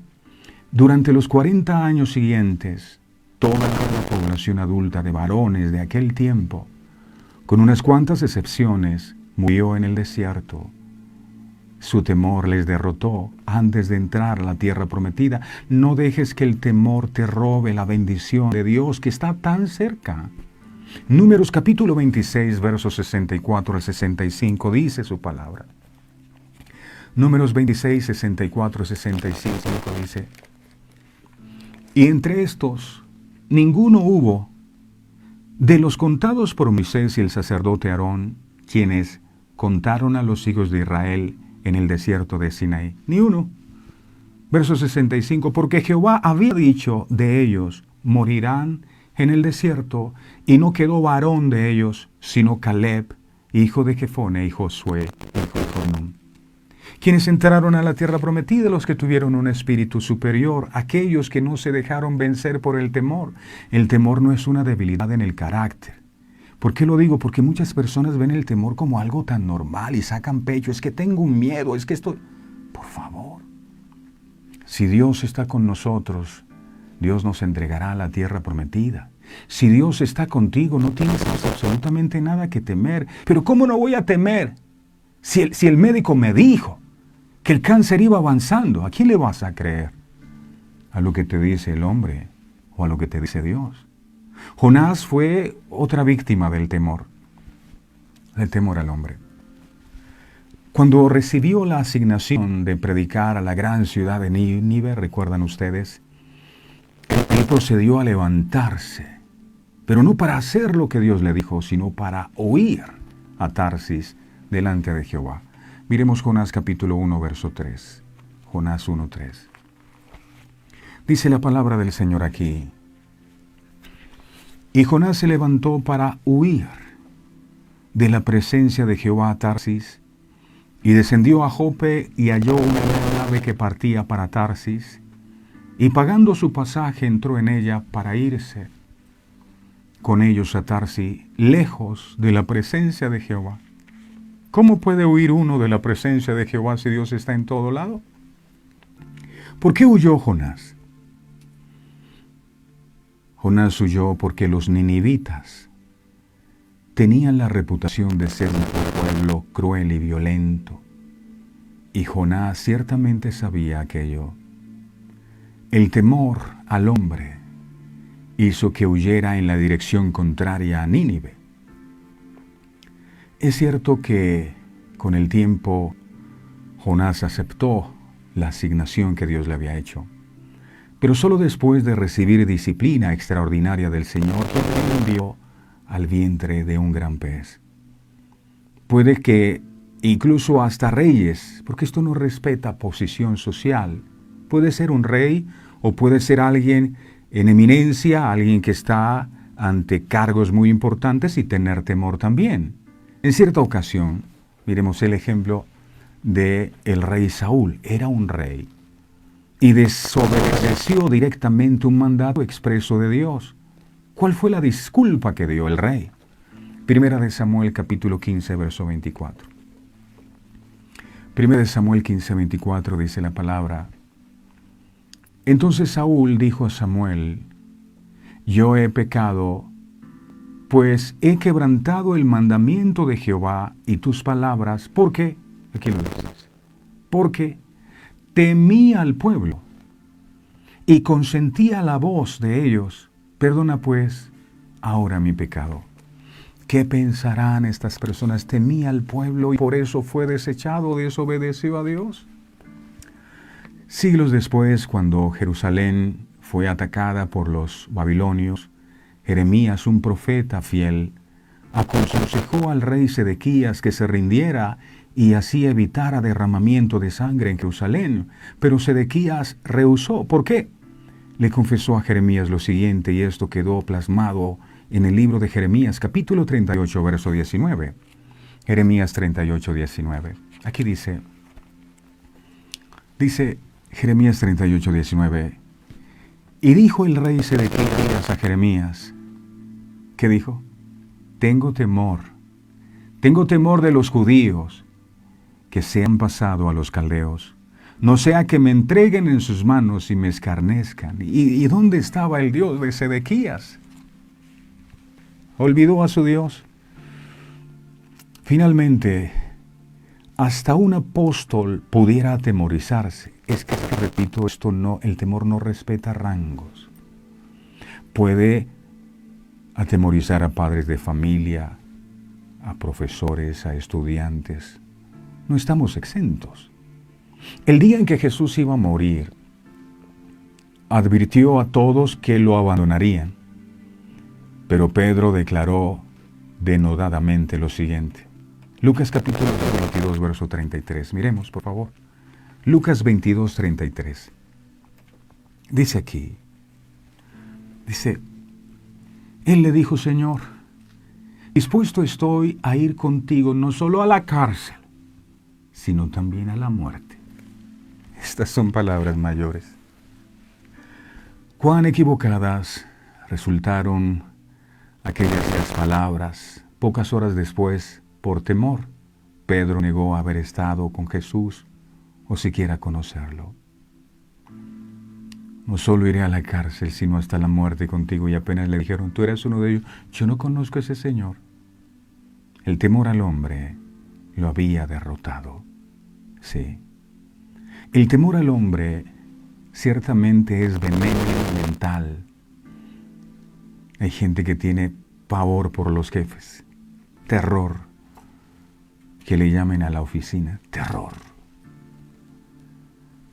durante los 40 años siguientes, toda la población adulta de varones de aquel tiempo, con unas cuantas excepciones, murió en el desierto. Su temor les derrotó antes de entrar a la tierra prometida. No dejes que el temor te robe la bendición de Dios que está tan cerca. Números capítulo 26, versos 64 al 65, dice su palabra. Números 26, 64, 65, dice, y entre estos, ninguno hubo de los contados por Moisés y el sacerdote Aarón, quienes contaron a los hijos de Israel en el desierto de Sinaí? Ni uno. Verso 65, porque Jehová había dicho de ellos, morirán en el desierto, y no quedó varón de ellos, sino Caleb, hijo de Jefone, y Josué, hijo de Nun. Quienes entraron a la tierra prometida, los que tuvieron un espíritu superior, aquellos que no se dejaron vencer por el temor. El temor no es una debilidad en el carácter. ¿Por qué lo digo? Porque muchas personas ven el temor como algo tan normal y sacan pecho. Es que tengo un miedo, es que esto... Por favor, si Dios está con nosotros, Dios nos entregará a la tierra prometida. Si Dios está contigo, no tienes absolutamente nada que temer. Pero ¿cómo no voy a temer? Si el médico me dijo que el cáncer iba avanzando, ¿a quién le vas a creer? ¿A lo que te dice el hombre o a lo que te dice Dios? Jonás fue otra víctima del temor al hombre. Cuando recibió la asignación de predicar a la gran ciudad de Nínive, ¿recuerdan ustedes? Él procedió a levantarse, pero no para hacer lo que Dios le dijo, sino para huir a Tarsis delante de Jehová. Miremos Jonás capítulo 1, verso 3. Jonás 1:3. Dice la palabra del Señor aquí. Y Jonás se levantó para huir de la presencia de Jehová a Tarsis, y descendió a Jope y halló una nave que partía para Tarsis, y pagando su pasaje entró en ella para irse con ellos a Tarsis, lejos de la presencia de Jehová. ¿Cómo puede huir uno de la presencia de Jehová si Dios está en todo lado? ¿Por qué huyó Jonás? Jonás huyó porque los ninivitas tenían la reputación de ser un pueblo cruel y violento, y Jonás ciertamente sabía aquello. El temor al hombre hizo que huyera en la dirección contraria a Nínive. Es cierto que con el tiempo Jonás aceptó la asignación que Dios le había hecho, pero solo después de recibir disciplina extraordinaria del Señor, que le envió al vientre de un gran pez. Puede que incluso hasta reyes, porque esto no respeta posición social, puede ser un rey o puede ser alguien en eminencia, alguien que está ante cargos muy importantes y tener temor también. En cierta ocasión, miremos el ejemplo de el rey Saúl. Era un rey y desobedeció directamente un mandato expreso de Dios. ¿Cuál fue la disculpa que dio el rey? Primera de Samuel capítulo 15, verso 24. Primera de Samuel 15, 24 dice la palabra: Entonces Saúl dijo a Samuel: Yo he pecado, pues he quebrantado el mandamiento de Jehová y tus palabras, porque, aquí lo dices, porque temía al pueblo y consentía la voz de ellos. Perdona pues ahora mi pecado. ¿Qué pensarán estas personas? Temía al pueblo y por eso fue desechado, desobedeció a Dios. Siglos después, cuando Jerusalén fue atacada por los babilonios, Jeremías, un profeta fiel, aconsejó al rey Sedequías que se rindiera y así evitara derramamiento de sangre en Jerusalén. Pero Sedequías rehusó. ¿Por qué? Le confesó a Jeremías lo siguiente, y esto quedó plasmado en el libro de Jeremías, capítulo 38, verso 19. Jeremías 38, 19. Aquí dice Jeremías 38, 19. Y dijo el rey Sedequías a Jeremías, ¿qué dijo? Tengo temor de los judíos que se han pasado a los caldeos, no sea que me entreguen en sus manos y me escarnezcan. ¿Y dónde estaba el Dios de Sedequías? ¿Olvidó a su Dios? Finalmente, hasta un apóstol pudiera atemorizarse. Es que repito, el temor no respeta rangos. Puede atemorizar a padres de familia, a profesores, a estudiantes. No estamos exentos. El día en que Jesús iba a morir, advirtió a todos que lo abandonarían. Pero Pedro declaró denodadamente lo siguiente: Lucas capítulo 22, verso 33. Miremos, por favor. Lucas 22, 33. Dice aquí, él le dijo, Señor, dispuesto estoy a ir contigo no solo a la cárcel, sino también a la muerte. Estas son palabras mayores. Cuán equivocadas resultaron aquellas palabras. Pocas horas después, por temor, Pedro negó haber estado con Jesús o siquiera conocerlo. No solo iré a la cárcel, sino hasta la muerte contigo. Y apenas le dijeron, tú eres uno de ellos. Yo no conozco a ese Señor. El temor al hombre lo había derrotado. Sí. El temor al hombre ciertamente es veneno mental. Hay gente que tiene pavor por los jefes. Terror. Que le llamen a la oficina. Terror.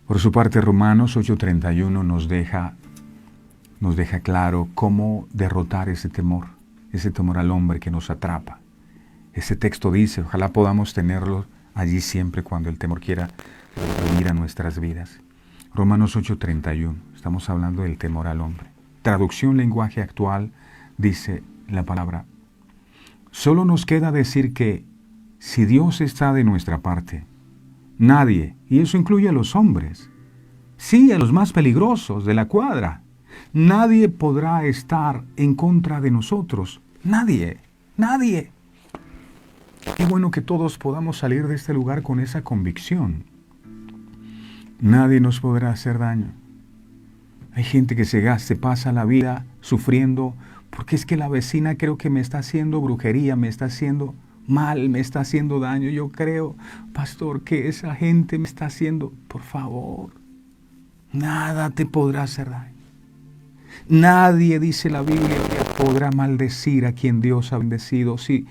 Por su parte, Romanos 8:31 nos deja claro cómo derrotar ese temor al hombre que nos atrapa. Ese texto dice, ojalá podamos tenerlo allí siempre cuando el temor quiera venir a nuestras vidas. Romanos 8:31, estamos hablando del temor al hombre. Traducción lenguaje actual, dice la palabra, solo nos queda decir que si Dios está de nuestra parte, nadie, y eso incluye a los hombres, sí, a los más peligrosos de la cuadra, nadie podrá estar en contra de nosotros. Nadie, nadie. Qué bueno que todos podamos salir de este lugar con esa convicción. Nadie nos podrá hacer daño. Hay gente que se pasa la vida sufriendo porque es que la vecina creo que me está haciendo brujería, me está haciendo mal, me está haciendo daño. Yo creo, pastor, que esa gente me está haciendo. Por favor, nada te podrá hacer daño. Nadie, dice la Biblia, podrá maldecir a quien Dios ha bendecido. Si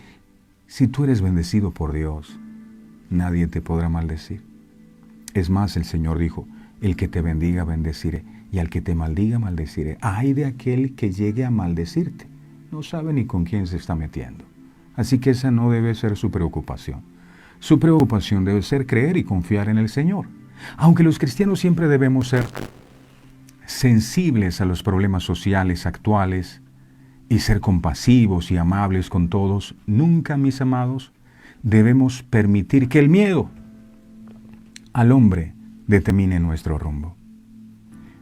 tú eres bendecido por Dios, nadie te podrá maldecir. Es más, el Señor dijo, el que te bendiga, bendeciré, y al que te maldiga, maldeciré. Ay de aquel que llegue a maldecirte. No sabe ni con quién se está metiendo. Así que esa no debe ser su preocupación. Su preocupación debe ser creer y confiar en el Señor. Aunque los cristianos siempre debemos ser sensibles a los problemas sociales actuales y ser compasivos y amables con todos, nunca, mis amados, debemos permitir que el miedo al hombre determine nuestro rumbo.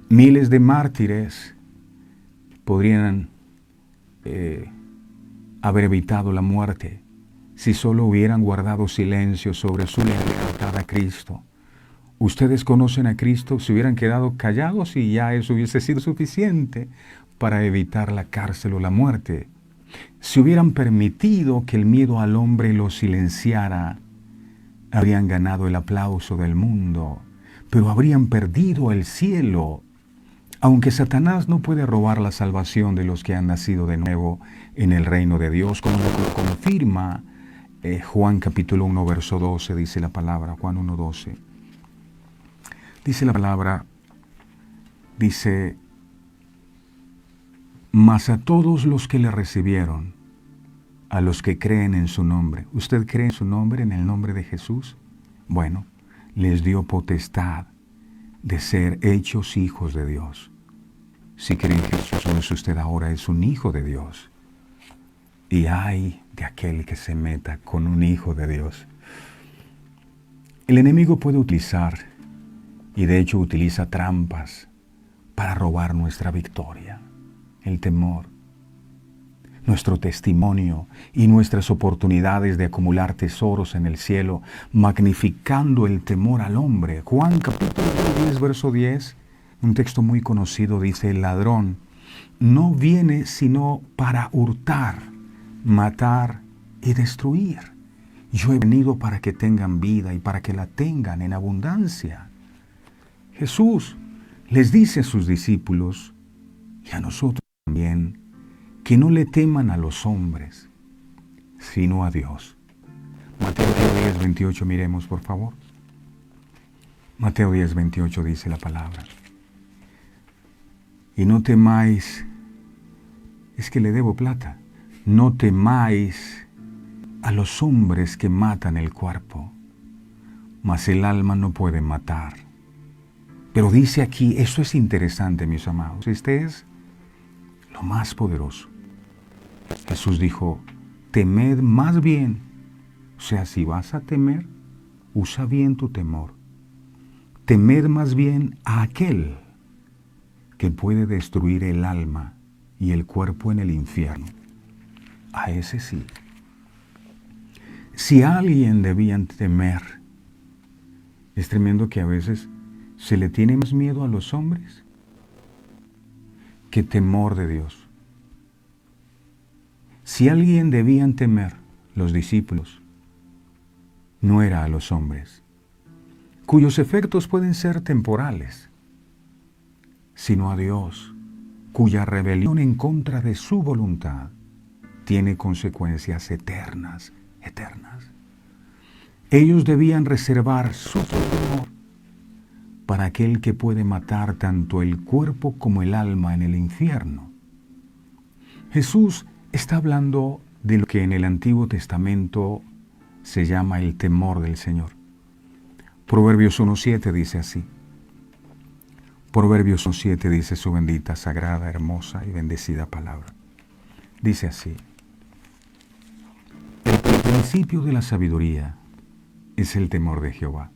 Miles de mártires podrían haber evitado la muerte si solo hubieran guardado silencio sobre su lealtad a Cristo. Ustedes conocen a Cristo, se hubieran quedado callados y ya eso hubiese sido suficiente para evitar la cárcel o la muerte. Si hubieran permitido que el miedo al hombre los silenciara, habrían ganado el aplauso del mundo, pero habrían perdido el cielo. Aunque Satanás no puede robar la salvación de los que han nacido de nuevo en el reino de Dios, como lo confirma Juan capítulo 1, verso 12, dice la palabra, Juan 1, 12. Dice la palabra, dice, mas a todos los que le recibieron, a los que creen en su nombre. ¿Usted cree en su nombre, en el nombre de Jesús? Bueno, les dio potestad de ser hechos hijos de Dios. Si cree en Jesús, usted ahora es un hijo de Dios. Y ay de aquel que se meta con un hijo de Dios. El enemigo puede utilizar, y de hecho utiliza trampas, para robar nuestra victoria, el temor, nuestro testimonio y nuestras oportunidades de acumular tesoros en el cielo, magnificando el temor al hombre. Juan capítulo 10, verso 10, un texto muy conocido, dice, el ladrón no viene sino para hurtar, matar y destruir. Yo he venido para que tengan vida y para que la tengan en abundancia. Jesús les dice a sus discípulos y a nosotros también que no le teman a los hombres, sino a Dios. Mateo 10, 28, miremos por favor. Mateo 10, 28 dice la palabra. Y no temáis, es que le debo plata, no temáis a los hombres que matan el cuerpo, mas el alma no puede matar. Pero dice aquí, esto es interesante, mis amados, este es lo más poderoso. Jesús dijo, temed más bien. O sea, si vas a temer, usa bien tu temor. Temed más bien a aquel que puede destruir el alma y el cuerpo en el infierno. A ese sí. Si a alguien debían temer, es tremendo que a veces se le tiene más miedo a los hombres que temor de Dios. Si a alguien debían temer los discípulos, no era a los hombres, cuyos efectos pueden ser temporales, sino a Dios, cuya rebelión en contra de su voluntad tiene consecuencias eternas. Ellos debían reservar su temor para aquel que puede matar tanto el cuerpo como el alma en el infierno. Jesús está hablando de lo que en el Antiguo Testamento se llama el temor del Señor. Proverbios 1:7 dice así. Proverbios 1:7 dice su bendita, sagrada, hermosa y bendecida palabra. Dice así. El principio de la sabiduría es el temor de Jehová.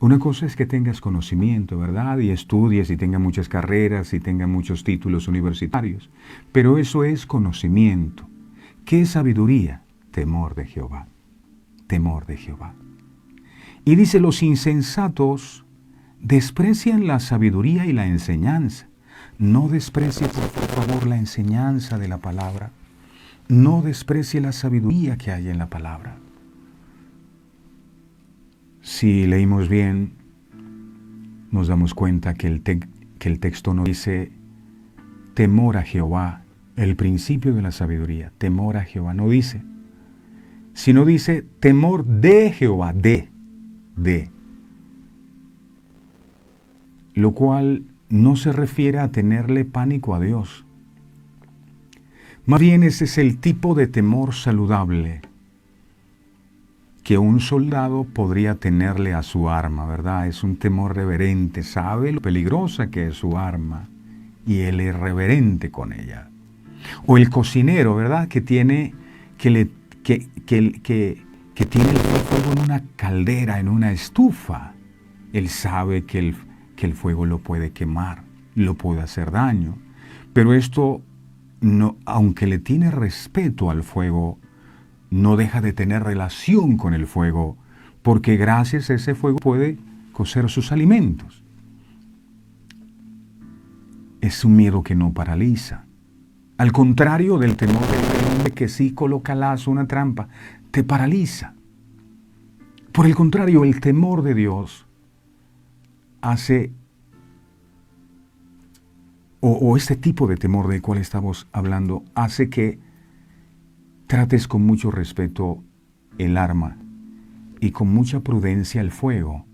Una cosa es que tengas conocimiento, ¿verdad? Y estudies y tengas muchas carreras y tengas muchos títulos universitarios. Pero eso es conocimiento. ¿Qué es sabiduría? Temor de Jehová. Temor de Jehová. Y dice, los insensatos desprecian la sabiduría y la enseñanza. No desprecie, por favor, la enseñanza de la palabra. No desprecie la sabiduría que hay en la palabra. Si leímos bien, nos damos cuenta que el texto no dice temor a Jehová, el principio de la sabiduría. Temor a Jehová no dice, sino dice temor de Jehová, de. Lo cual no se refiere a tenerle pánico a Dios. Más bien ese es el tipo de temor saludable que un soldado podría tenerle a su arma, ¿verdad? Es un temor reverente, sabe lo peligrosa que es su arma y él es reverente con ella. O el cocinero, ¿verdad? Que tiene el fuego en una caldera, en una estufa. Él sabe que el fuego lo puede quemar, lo puede hacer daño. Pero esto, no, aunque le tiene respeto al fuego, no deja de tener relación con el fuego, porque gracias a ese fuego puede cocer sus alimentos. Es un miedo que no paraliza. Al contrario del temor del hombre que sí coloca lazo, una trampa, te paraliza. Por el contrario, el temor de Dios hace, o este tipo de temor del cual estamos hablando, hace que trates con mucho respeto el arma y con mucha prudencia el fuego.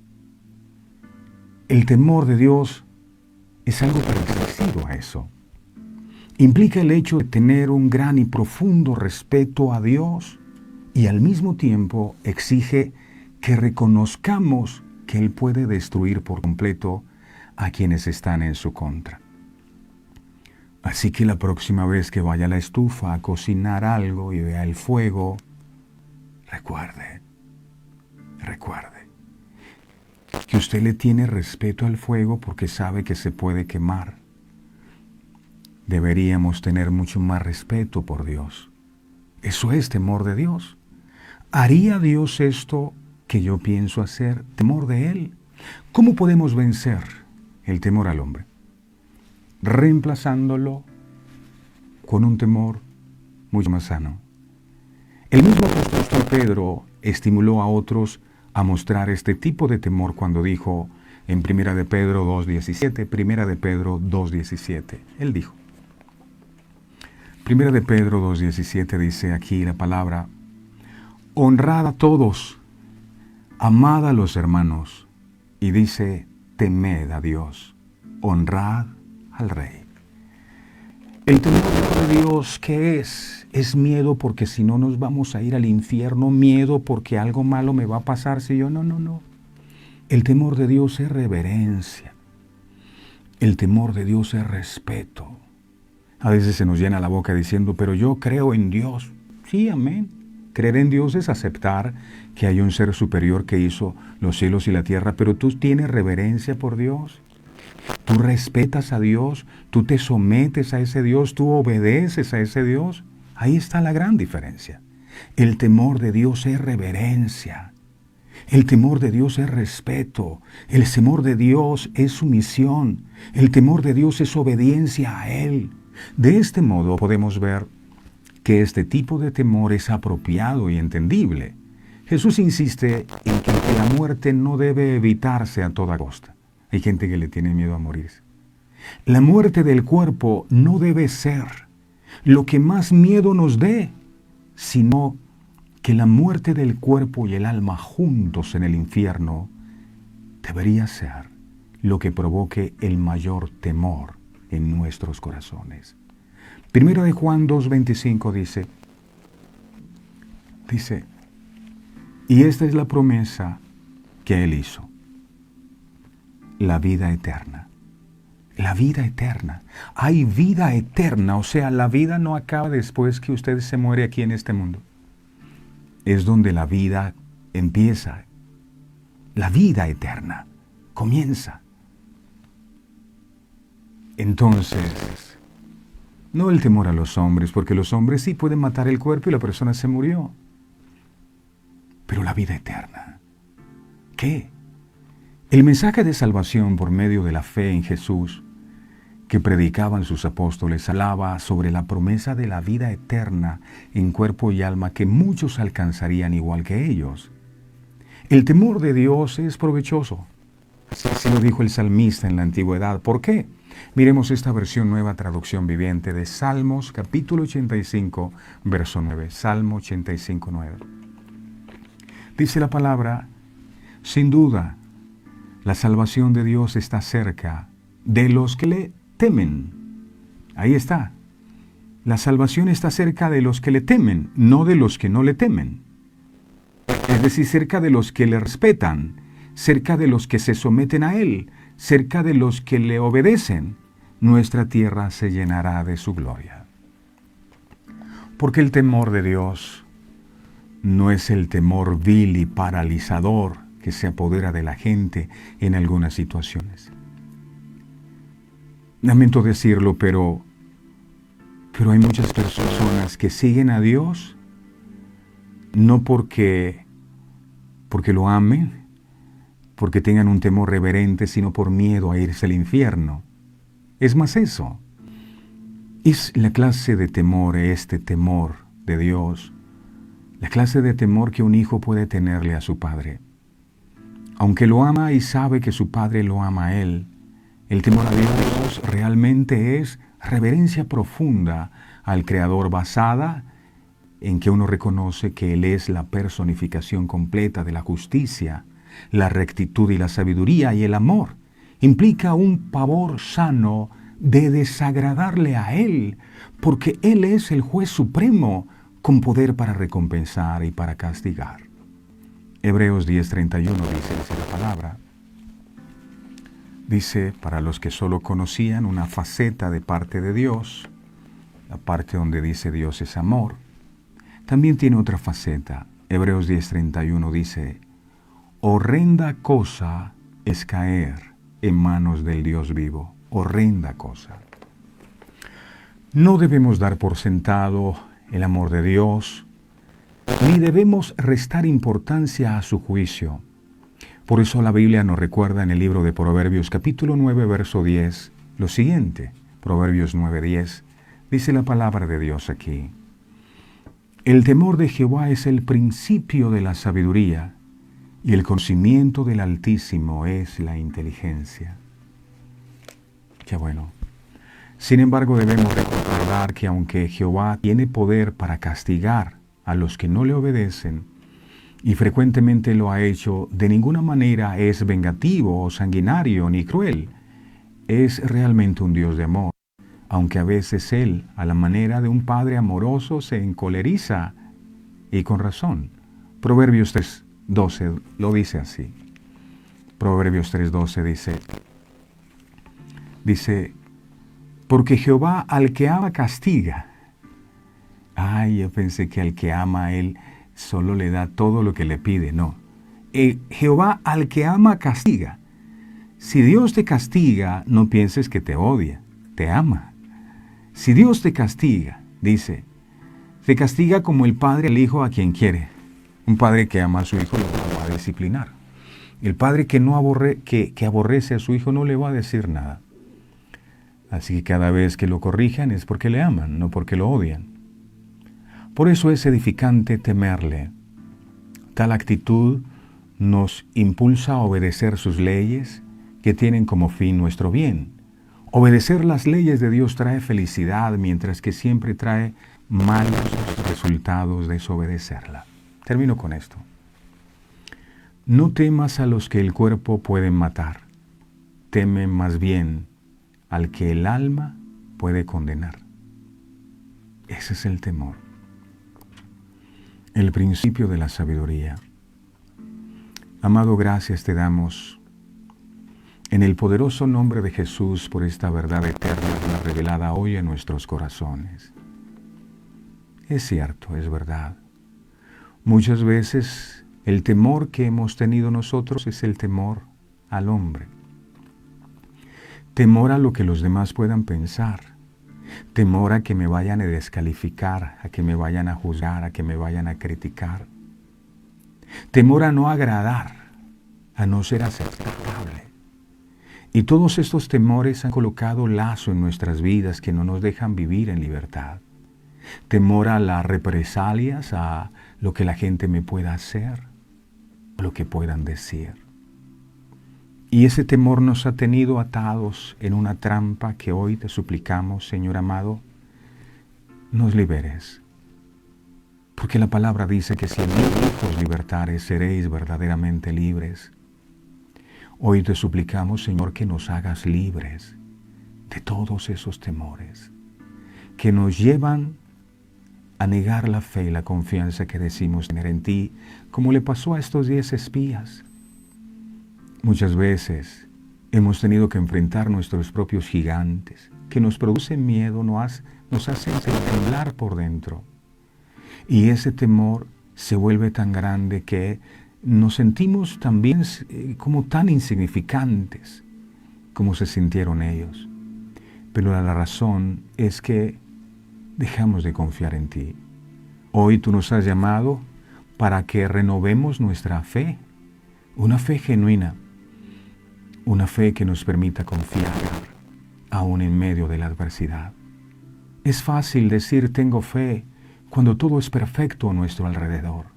El temor de Dios es algo parecido a eso. Implica el hecho de tener un gran y profundo respeto a Dios y al mismo tiempo exige que reconozcamos que Él puede destruir por completo a quienes están en su contra. Así que la próxima vez que vaya a la estufa a cocinar algo y vea el fuego, recuerde que usted le tiene respeto al fuego porque sabe que se puede quemar. Deberíamos tener mucho más respeto por Dios. Eso es temor de Dios. ¿Haría Dios esto que yo pienso hacer? Temor de Él. ¿Cómo podemos vencer el temor al hombre? Reemplazándolo con un temor mucho más sano. El mismo apóstol Pedro estimuló a otros a mostrar este tipo de temor cuando dijo en 1 de Pedro 2:17, 1 de Pedro 2:17, él dijo, 1 de Pedro 2:17 dice aquí la palabra, honrad a todos, amad a los hermanos, y dice, temed a Dios, honrad al Rey. El temor de Dios, ¿qué es? es miedo porque si no nos vamos a ir al infierno, miedo porque algo malo me va a pasar si yo no. El temor de Dios es reverencia. El temor de Dios es respeto. A veces se nos llena la boca diciendo, pero yo creo en Dios. Sí, amén. Creer en Dios es aceptar que hay un ser superior que hizo los cielos y la tierra, pero tú tienes reverencia por Dios. Tú respetas a Dios, tú te sometes a ese Dios, tú obedeces a ese Dios. Ahí está la gran diferencia. El temor de Dios es reverencia. El temor de Dios es respeto. El temor de Dios es sumisión. El temor de Dios es obediencia a Él. De este modo podemos ver que este tipo de temor es apropiado y entendible. Jesús insiste en que la muerte no debe evitarse a toda costa. Hay gente que le tiene miedo a morirse. La muerte del cuerpo no debe ser lo que más miedo nos dé, sino que la muerte del cuerpo y el alma juntos en el infierno debería ser lo que provoque el mayor temor en nuestros corazones. Primera de Juan 2:25 dice, y esta es la promesa que Él hizo, la vida eterna. La vida eterna. Hay vida eterna, o sea, la vida no acaba después que usted se muere aquí en este mundo. Es donde la vida empieza. La vida eterna comienza. Entonces, no el temor a los hombres, porque los hombres sí pueden matar el cuerpo y la persona se murió. Pero la vida eterna, ¿qué? El mensaje de salvación por medio de la fe en Jesús que predicaban sus apóstoles hablaba sobre la promesa de la vida eterna en cuerpo y alma que muchos alcanzarían igual que ellos. El temor de Dios es provechoso. Así lo dijo el salmista en la antigüedad. ¿Por qué? Miremos esta versión nueva traducción viviente de Salmos capítulo 85, verso 9. Salmo 85, 9. Dice la palabra, sin duda, la salvación de Dios está cerca de los que le temen. Ahí está. La salvación está cerca de los que le temen, no de los que no le temen. Es decir, cerca de los que le respetan, cerca de los que se someten a Él, cerca de los que le obedecen. Nuestra tierra se llenará de su gloria. Porque el temor de Dios no es el temor vil y paralizador que se apodera de la gente en algunas situaciones. Lamento decirlo, pero hay muchas personas que siguen a Dios no porque lo amen, porque tengan un temor reverente, sino por miedo a irse al infierno. Es más eso. Es la clase de temor, este temor de Dios, la clase de temor que un hijo puede tenerle a su padre. Aunque lo ama y sabe que su padre lo ama a él, el temor a Dios realmente es reverencia profunda al Creador basada en que uno reconoce que Él es la personificación completa de la justicia, la rectitud y la sabiduría y el amor. Implica un pavor sano de desagradarle a Él, porque Él es el juez supremo con poder para recompensar y para castigar. Hebreos 10:31 dice la palabra. Dice, para los que solo conocían una faceta de parte de Dios, la parte donde dice Dios es amor, también tiene otra faceta. Hebreos 10:31 dice, horrenda cosa es caer en manos del Dios vivo. Horrenda cosa. No debemos dar por sentado el amor de Dios, ni debemos restar importancia a su juicio. Por eso la Biblia nos recuerda en el libro de Proverbios capítulo 9, verso 10, lo siguiente. Proverbios 9:10, dice la palabra de Dios aquí. El temor de Jehová es el principio de la sabiduría, y el conocimiento del Altísimo es la inteligencia. Qué bueno. Sin embargo, debemos recordar que aunque Jehová tiene poder para castigar a los que no le obedecen, y frecuentemente lo ha hecho, de ninguna manera es vengativo o sanguinario ni cruel. Es realmente un Dios de amor. aunque a veces Él, a la manera de un padre amoroso, se encoleriza, y con razón. Proverbios 3:12 lo dice así. Proverbios 3:12 dice, porque Jehová al que ama castiga. Ay, yo pensé que al que ama a Él solo le da todo lo que le pide. No. Jehová al que ama castiga. Si Dios te castiga, no pienses que te odia, te ama. Si Dios te castiga, dice, te castiga como el padre al hijo a quien quiere. Un padre que ama a su hijo lo va a disciplinar. El padre que aborrece a su hijo no le va a decir nada. Así que cada vez que lo corrijan es porque le aman, no porque lo odian. Por eso es edificante temerle. Tal actitud nos impulsa a obedecer sus leyes que tienen como fin nuestro bien. Obedecer las leyes de Dios trae felicidad, mientras que siempre trae malos resultados desobedecerla. Termino con esto. No temas a los que el cuerpo pueden matar. Teme más bien al que el alma puede condenar. Ese es el temor. El principio de la sabiduría. Amado, gracias te damos en el poderoso nombre de Jesús por esta verdad eterna revelada hoy en nuestros corazones. Es cierto, es verdad. Muchas veces el temor que hemos tenido nosotros es el temor al hombre. Temor a lo que los demás puedan pensar. Temor a que me vayan a descalificar, a que me vayan a juzgar, a que me vayan a criticar. Temor a no agradar, a no ser aceptable. Y todos estos temores han colocado lazo en nuestras vidas que no nos dejan vivir en libertad. Temor a las represalias, a lo que la gente me pueda hacer, a lo que puedan decir. Y ese temor nos ha tenido atados en una trampa que hoy te suplicamos, Señor amado, nos liberes. Porque la palabra dice que si en mí os libertares, seréis verdaderamente libres. Hoy te suplicamos, Señor, que nos hagas libres de todos esos temores que nos llevan a negar la fe y la confianza que decimos tener en ti, como le pasó a estos 10 espías. Muchas veces hemos tenido que enfrentar nuestros propios gigantes, que nos producen miedo, nos hacen temblar por dentro. Y ese temor se vuelve tan grande que nos sentimos también como tan insignificantes como se sintieron ellos. Pero la razón es que dejamos de confiar en ti. Hoy tú nos has llamado para que renovemos nuestra fe, una fe genuina, una fe que nos permita confiar aún en medio de la adversidad. Es fácil decir tengo fe cuando todo es perfecto a nuestro alrededor.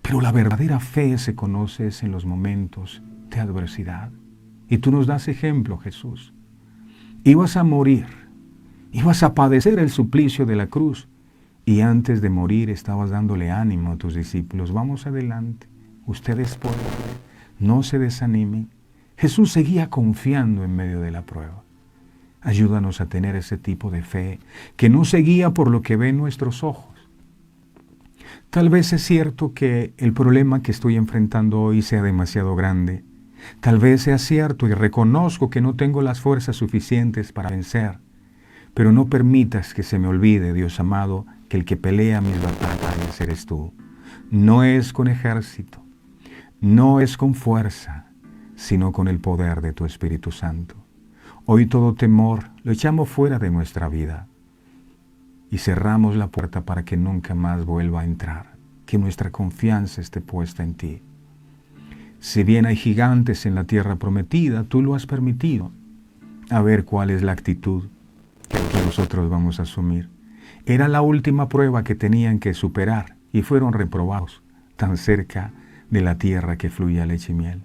Pero la verdadera fe se conoce en los momentos de adversidad. Y tú nos das ejemplo, Jesús. Ibas a morir, ibas a padecer el suplicio de la cruz, y antes de morir estabas dándole ánimo a tus discípulos. Vamos adelante, ustedes pueden, no se desanimen. Jesús seguía confiando en medio de la prueba. Ayúdanos a tener ese tipo de fe que no se guía por lo que ven nuestros ojos. Tal vez es cierto que el problema que estoy enfrentando hoy sea demasiado grande. Tal vez sea cierto y reconozco que no tengo las fuerzas suficientes para vencer. Pero no permitas que se me olvide, Dios amado, que el que pelea mis batallas eres tú. No es con ejército, no es con fuerza, sino con el poder de tu Espíritu Santo. Hoy todo temor lo echamos fuera de nuestra vida y cerramos la puerta para que nunca más vuelva a entrar, que nuestra confianza esté puesta en ti. Si bien hay gigantes en la tierra prometida, tú lo has permitido. A ver cuál es la actitud que nosotros vamos a asumir. Era la última prueba que tenían que superar y fueron reprobados tan cerca de la tierra que fluye leche y miel.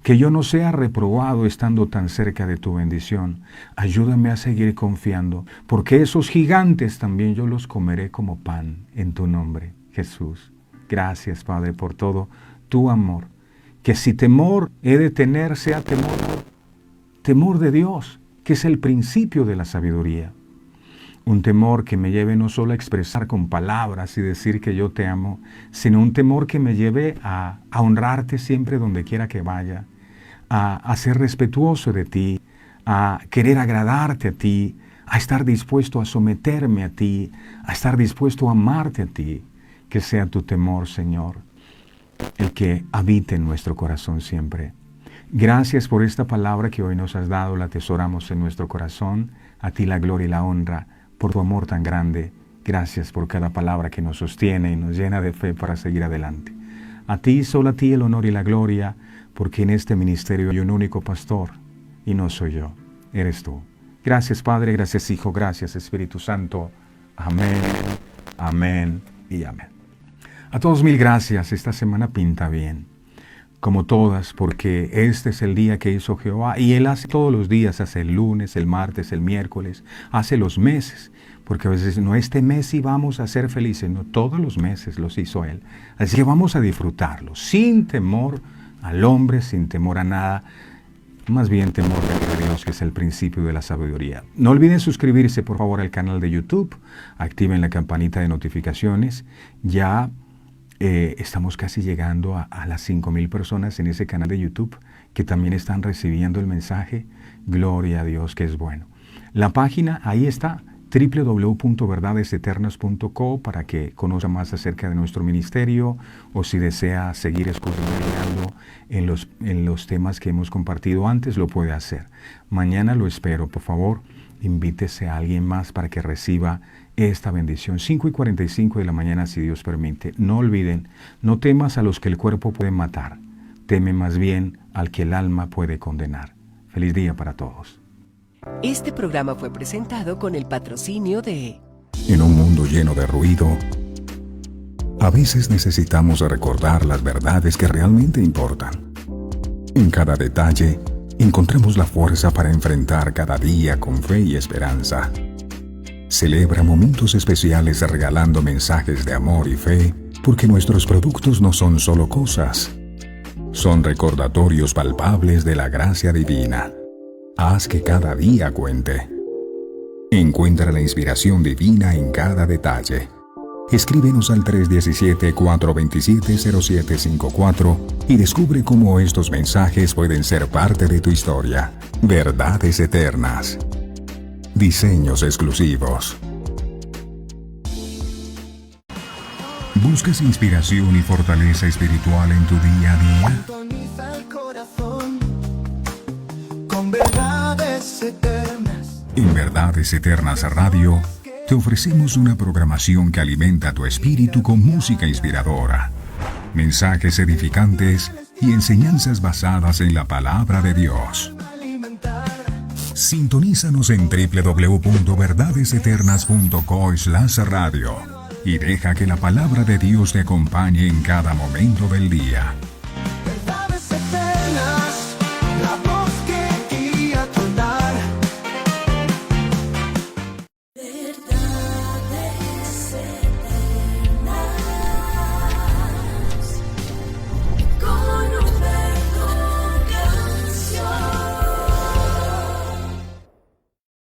Que yo no sea reprobado estando tan cerca de tu bendición. Ayúdame a seguir confiando, porque esos gigantes también yo los comeré como pan en tu nombre, Jesús. Gracias, Padre, por todo tu amor. Que si temor he de tener, sea temor de Dios, que es el principio de la sabiduría. Un temor que me lleve no solo a expresar con palabras y decir que yo te amo, sino un temor que me lleve a honrarte siempre donde quiera que vaya, a ser respetuoso de ti, a querer agradarte a ti, a estar dispuesto a someterme a ti, a estar dispuesto a amarte a ti. Que sea tu temor, Señor, el que habite en nuestro corazón siempre. Gracias por esta palabra que hoy nos has dado, la atesoramos en nuestro corazón. A ti la gloria y la honra por tu amor tan grande. Gracias por cada palabra que nos sostiene y nos llena de fe para seguir adelante. A ti, solo a ti el honor y la gloria, porque en este ministerio hay un único pastor y no soy yo, eres tú. Gracias Padre, gracias Hijo, gracias Espíritu Santo. Amén, amén y amén. A todos mil gracias, esta semana pinta bien, como todas, porque este es el día que hizo Jehová, y Él hace todos los días, hace el lunes, el martes, el miércoles, hace los meses, porque a veces no este mes sí vamos a ser felices, no, todos los meses los hizo Él. Así que vamos a disfrutarlo, sin temor al hombre, sin temor a nada, más bien temor de Dios, que es el principio de la sabiduría. No olviden suscribirse por favor al canal de YouTube, activen la campanita de notificaciones, ya estamos casi llegando a las 5,000 personas en ese canal de YouTube que también están recibiendo el mensaje. Gloria a Dios que es bueno. La página ahí está, www.verdadeseternas.co, para que conozca más acerca de nuestro ministerio, o si desea seguir escudriñando en los temas que hemos compartido antes, lo puede hacer. Mañana lo espero, por favor, invítese a alguien más para que reciba esta bendición. 5:45 de la mañana, si Dios permite. No olviden, no temas a los que el cuerpo puede matar, teme más bien al que el alma puede condenar. Feliz día para todos. Este programa fue presentado con el patrocinio de... En un mundo lleno de ruido, a veces necesitamos recordar las verdades que realmente importan. En cada detalle, encontremos la fuerza para enfrentar cada día con fe y esperanza. Celebra momentos especiales regalando mensajes de amor y fe, porque nuestros productos no son solo cosas, son recordatorios palpables de la gracia divina. Haz que cada día cuente. Encuentra la inspiración divina en cada detalle. Escríbenos al 317-427-0754 y descubre cómo estos mensajes pueden ser parte de tu historia. Verdades eternas. Diseños exclusivos. ¿Buscas inspiración y fortaleza espiritual en tu día a día? Sintoniza el corazón con verdades eternas. En Verdades Eternas Radio, te ofrecemos una programación que alimenta tu espíritu con música inspiradora, mensajes edificantes y enseñanzas basadas en la palabra de Dios. Alimentar. Sintonízanos en www.verdadeseternas.co/radio y deja que la palabra de Dios te acompañe en cada momento del día.